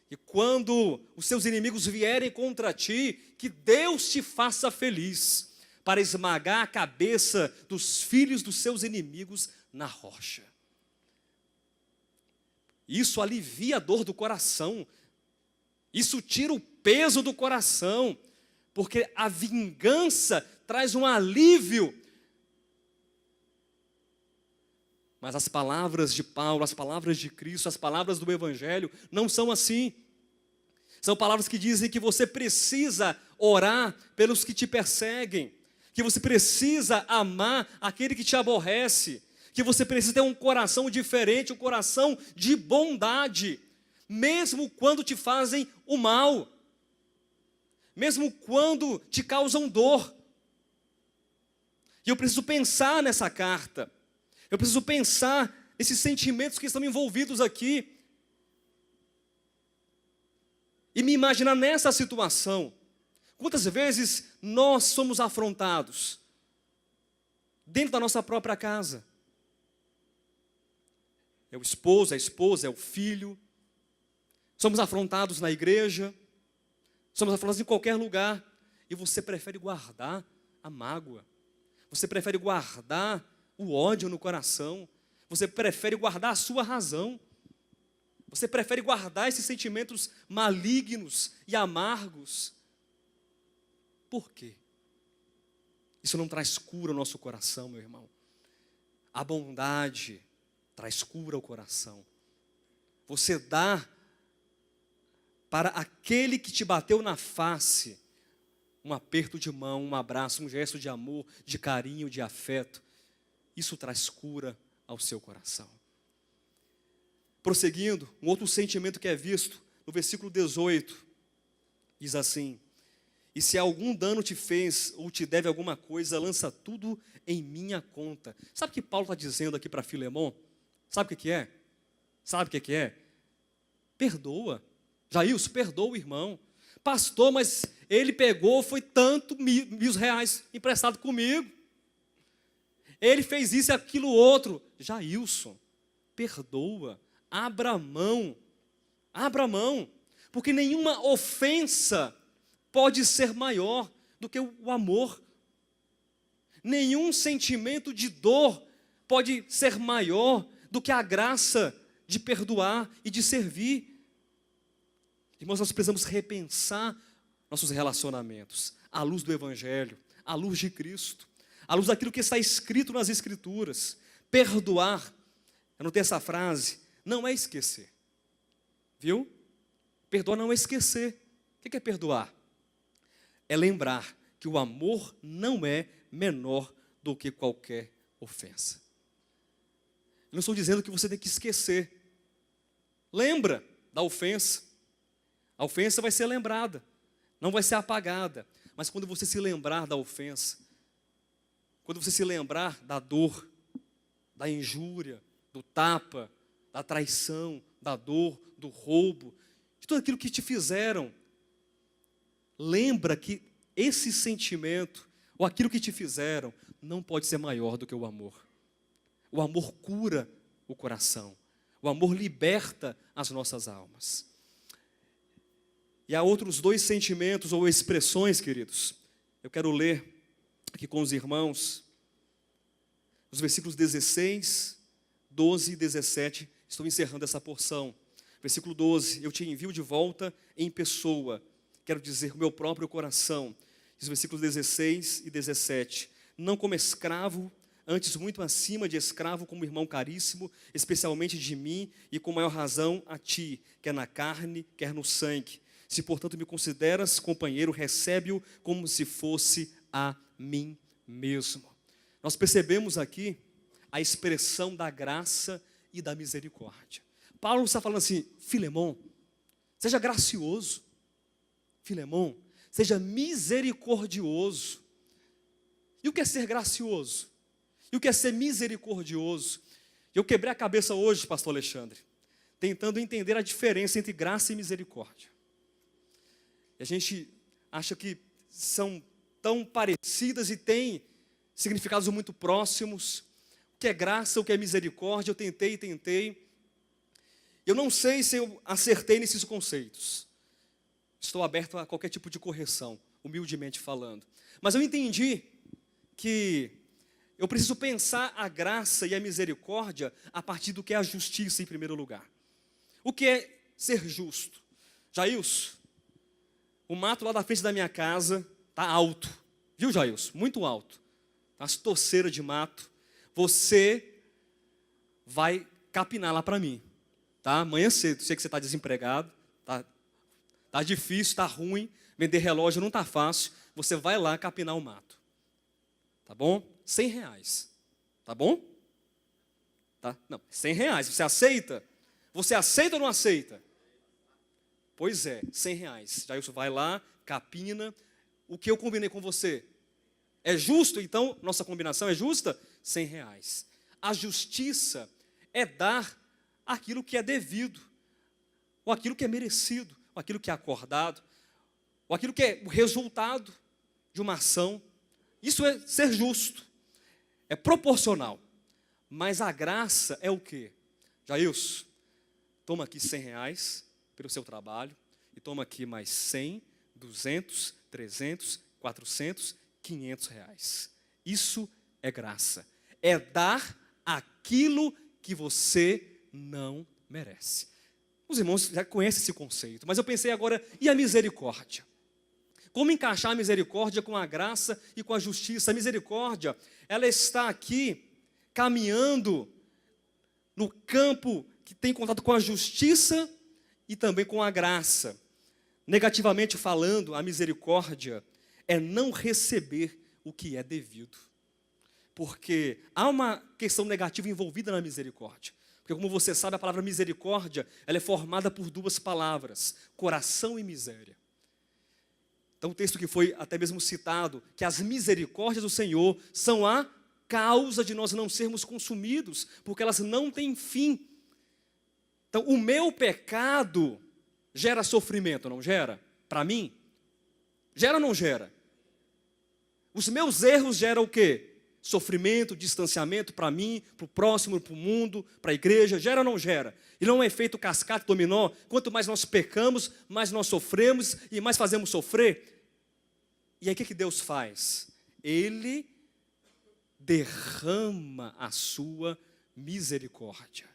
E quando os seus inimigos vierem contra ti, que Deus te faça feliz, para esmagar a cabeça dos filhos dos seus inimigos na rocha. Isso alivia a dor do coração. Isso tira o peso do coração, porque a vingança traz um alívio. Mas as palavras de Paulo, as palavras de Cristo, as palavras do Evangelho não são assim. São palavras que dizem que você precisa orar pelos que te perseguem, que você precisa amar aquele que te aborrece, que você precisa ter um coração diferente, um coração de bondade, mesmo quando te fazem o mal, mesmo quando te causam dor. E eu preciso pensar nessa carta, eu preciso pensar nesses sentimentos que estão envolvidos aqui, e me imaginar nessa situação. Quantas vezes nós somos afrontados dentro da nossa própria casa? É o esposo, é a esposa, é o filho. Somos afrontados na igreja, somos afrontados em qualquer lugar, e você prefere guardar a mágoa, você prefere guardar o ódio no coração, você prefere guardar a sua razão, você prefere guardar esses sentimentos malignos e amargos. Por quê? Isso não traz cura ao nosso coração, meu irmão. A bondade traz cura ao coração. Você dá para aquele que te bateu na face um aperto de mão, um abraço, um gesto de amor, de carinho, de afeto. Isso traz cura ao seu coração. Prosseguindo, um outro sentimento que é visto no versículo 18, diz assim: e se algum dano te fez ou te deve alguma coisa, lança tudo em minha conta. Sabe o que Paulo está dizendo aqui para Filemon? Sabe o que é? Sabe o que é? Perdoa. Jailson, perdoa o irmão. Pastor, mas ele pegou, foi tanto R$ 1.000 emprestado comigo. Ele fez isso e aquilo outro. Jailson, perdoa. Abra mão. Abra mão. Porque nenhuma ofensa pode ser maior do que o amor. Nenhum sentimento de dor pode ser maior do que a graça de perdoar e de servir. Irmãos, nós precisamos repensar nossos relacionamentos à luz do Evangelho, à luz de Cristo, à luz daquilo que está escrito nas Escrituras. Perdoar, eu anotei essa frase, não é esquecer. Viu? Perdoar não é esquecer. O que é perdoar? É lembrar que o amor não é menor do que qualquer ofensa. Eu não estou dizendo que você tem que esquecer. Lembra da ofensa. A ofensa vai ser lembrada, não vai ser apagada. Mas quando você se lembrar da ofensa, quando você se lembrar da dor, da injúria, do tapa, da traição, da dor, do roubo, de tudo aquilo que te fizeram, lembra que esse sentimento, ou aquilo que te fizeram, não pode ser maior do que o amor. O amor cura o coração. O amor liberta as nossas almas. E há outros dois sentimentos ou expressões, queridos. Eu quero ler aqui com os irmãos os versículos 16, 12 e 17. Estou encerrando essa porção. Versículo 12: eu te envio de volta em pessoa, quero dizer, o meu próprio coração. Os versículos 16 e 17: não como escravo, antes muito acima de escravo, como irmão caríssimo, especialmente de mim, e com maior razão a ti, quer na carne, quer no sangue. Se, portanto, me consideras companheiro, recebe-o como se fosse a mim mesmo. Nós percebemos aqui a expressão da graça e da misericórdia. Paulo está falando assim: Filemon, seja gracioso. Filemon, seja misericordioso. E o que é ser gracioso? E o que é ser misericordioso? Eu quebrei a cabeça hoje, pastor Alexandre, tentando entender a diferença entre graça e misericórdia. E a gente acha que são tão parecidas e têm significados muito próximos. O que é graça, o que é misericórdia, eu tentei. Eu não sei se eu acertei nesses conceitos. Estou aberto a qualquer tipo de correção, humildemente falando. Mas eu entendi que eu preciso pensar a graça e a misericórdia a partir do que é a justiça em primeiro lugar. O que é ser justo? Jailson, o mato lá da frente da minha casa está alto. Viu, Jailson? Muito alto. As torceiras de mato. Você vai capinar lá para mim. Tá? Amanhã cedo, sei que você está desempregado. Tá difícil, está ruim. Vender relógio não está fácil. Você vai lá capinar o mato. Tá bom? R$100. Tá bom? Tá? Não, R$100. Você aceita? Você aceita ou não aceita? Pois é, R$100. Jailson vai lá, capina. O que eu combinei com você? É justo, então? Nossa combinação é justa? R$100. A justiça é dar aquilo que é devido, ou aquilo que é merecido, ou aquilo que é acordado, ou aquilo que é o resultado de uma ação. Isso é ser justo, é proporcional. Mas a graça é o quê? Jailson, toma aqui R$100 pelo seu trabalho, e toma aqui mais 100, 200, 300, 400, R$500. Isso é graça. É dar aquilo que você não merece. Os irmãos já conhecem esse conceito, mas eu pensei agora, e a misericórdia? Como encaixar a misericórdia com a graça e com a justiça? A misericórdia, ela está aqui caminhando no campo que tem contato com a justiça e também com a graça. Negativamente falando, a misericórdia é não receber o que é devido. Porque há uma questão negativa envolvida na misericórdia. Porque, como você sabe, a palavra misericórdia, ela é formada por duas palavras, coração e miséria. Então, o texto que foi até mesmo citado, que as misericórdias do Senhor são a causa de nós não sermos consumidos, porque elas não têm fim. Então, o meu pecado gera sofrimento, não gera? Para mim? Gera ou não gera? Os meus erros geram o quê? Sofrimento, distanciamento para mim, para o próximo, para o mundo, para a igreja, gera ou não gera? E não é um efeito cascata dominó, quanto mais nós pecamos, mais nós sofremos e mais fazemos sofrer. E aí o que Deus faz? Ele derrama a sua misericórdia,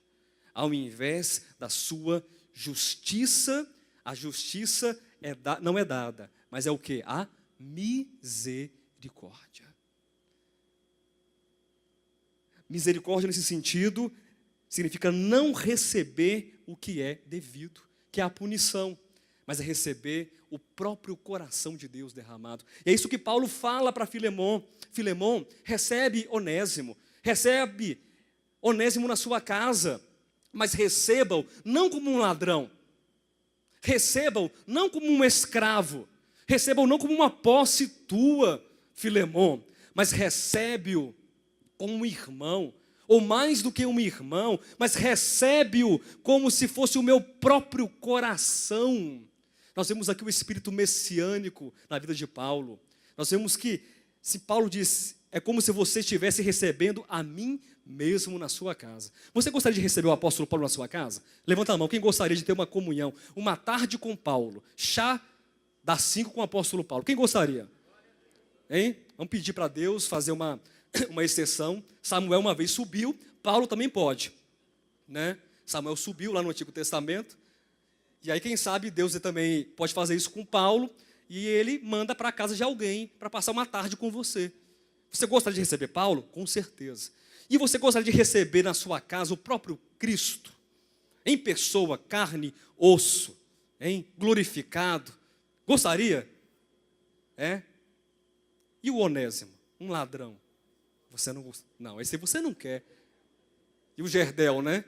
ao invés da sua justiça. A justiça não é dada, mas é o quê? A misericórdia. Misericórdia, nesse sentido, significa não receber o que é devido, que é a punição, mas é receber o próprio coração de Deus derramado. E é isso que Paulo fala para Filemon. Filemon, recebe Onésimo na sua casa, mas receba-o não como um ladrão, receba-o não como um escravo, receba-o não como uma posse tua, Filemon, mas recebe-o como um irmão, ou mais do que um irmão, mas recebe-o como se fosse o meu próprio coração. Nós vemos aqui o espírito messiânico na vida de Paulo. Nós vemos que, se Paulo diz, é como se você estivesse recebendo a mim mesmo na sua casa. Você gostaria de receber o apóstolo Paulo na sua casa? Levanta a mão, quem gostaria de ter uma comunhão, uma tarde com Paulo, chá das 5 com o apóstolo Paulo? Quem gostaria? Hein? Vamos pedir para Deus fazer uma exceção. Samuel uma vez subiu, Paulo também pode, né? Samuel subiu lá no Antigo Testamento, e aí quem sabe Deus também pode fazer isso com Paulo, e ele manda para a casa de alguém para passar uma tarde com você. Você gostaria de receber Paulo? Com certeza. E você gostaria de receber na sua casa o próprio Cristo, em pessoa, carne, osso, hein? Glorificado? Gostaria? É? E o Onésimo, um ladrão? Você não gosta? Não, esse você não quer. E o Gerdel, né?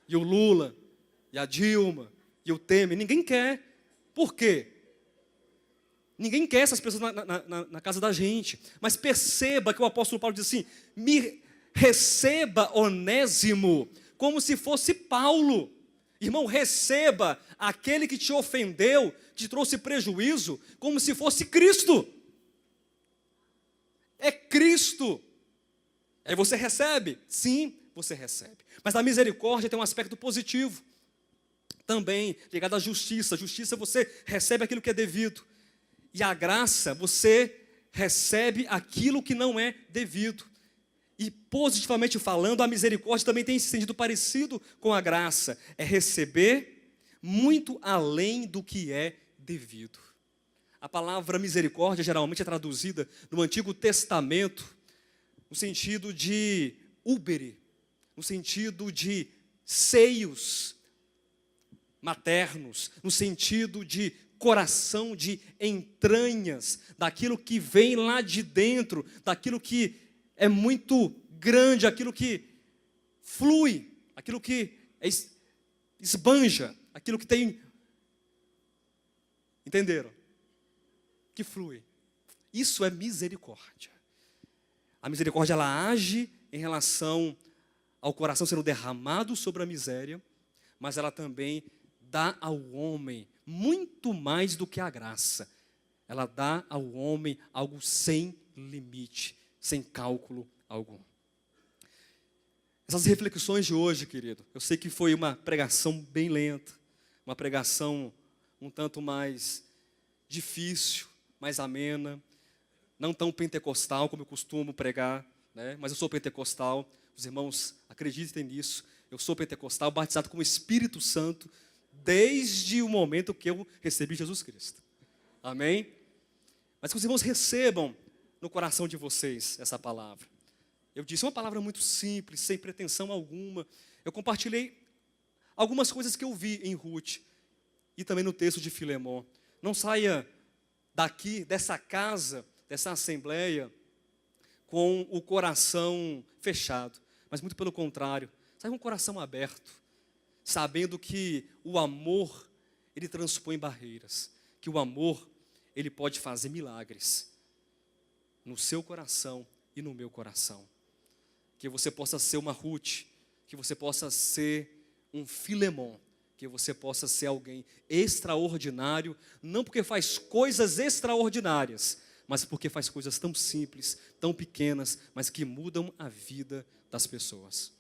E o Lula, e a Dilma, e o Temer, ninguém quer. Por quê? Ninguém quer essas pessoas na casa da gente. Mas perceba que o apóstolo Paulo diz assim, me receba Onésimo, como se fosse Paulo. Irmão, receba aquele que te ofendeu, te trouxe prejuízo, como se fosse Cristo. É Cristo. Aí você recebe? Sim, você recebe. Mas a misericórdia tem um aspecto positivo também, ligado à justiça. A justiça, você recebe aquilo que é devido. E a graça, você recebe aquilo que não é devido. E positivamente falando, a misericórdia também tem esse sentido parecido com a graça. É receber muito além do que é devido. A palavra misericórdia geralmente é traduzida no Antigo Testamento no sentido de úbere, no sentido de seios maternos, no sentido de coração, de entranhas, daquilo que vem lá de dentro, daquilo que é muito grande, aquilo que flui, aquilo que esbanja, aquilo que tem, entenderam? Que flui. Isso é misericórdia. A misericórdia, ela age em relação ao coração sendo derramado sobre a miséria, mas ela também dá ao homem muito mais do que a graça. Ela dá ao homem algo sem limite, sem cálculo algum. Essas reflexões de hoje, querido, eu sei que foi uma pregação bem lenta, uma pregação um tanto mais difícil, mais amena, não tão pentecostal como eu costumo pregar, né? Mas eu sou pentecostal, os irmãos acreditem nisso, eu sou pentecostal, batizado com o Espírito Santo, desde o momento que eu recebi Jesus Cristo. Amém? Mas que os irmãos recebam no coração de vocês essa palavra. Eu disse uma palavra muito simples, sem pretensão alguma. Eu compartilhei algumas coisas que eu vi em Ruth e também no texto de Filemon. Não saia daqui, dessa casa, dessa assembleia, com o coração fechado, mas muito pelo contrário, saia com o coração aberto, sabendo que o amor, ele transpõe barreiras, que o amor, ele pode fazer milagres no seu coração e no meu coração. Que você possa ser uma Ruth, que você possa ser um Filemon, que você possa ser alguém extraordinário, não porque faz coisas extraordinárias, mas porque faz coisas tão simples, tão pequenas, mas que mudam a vida das pessoas.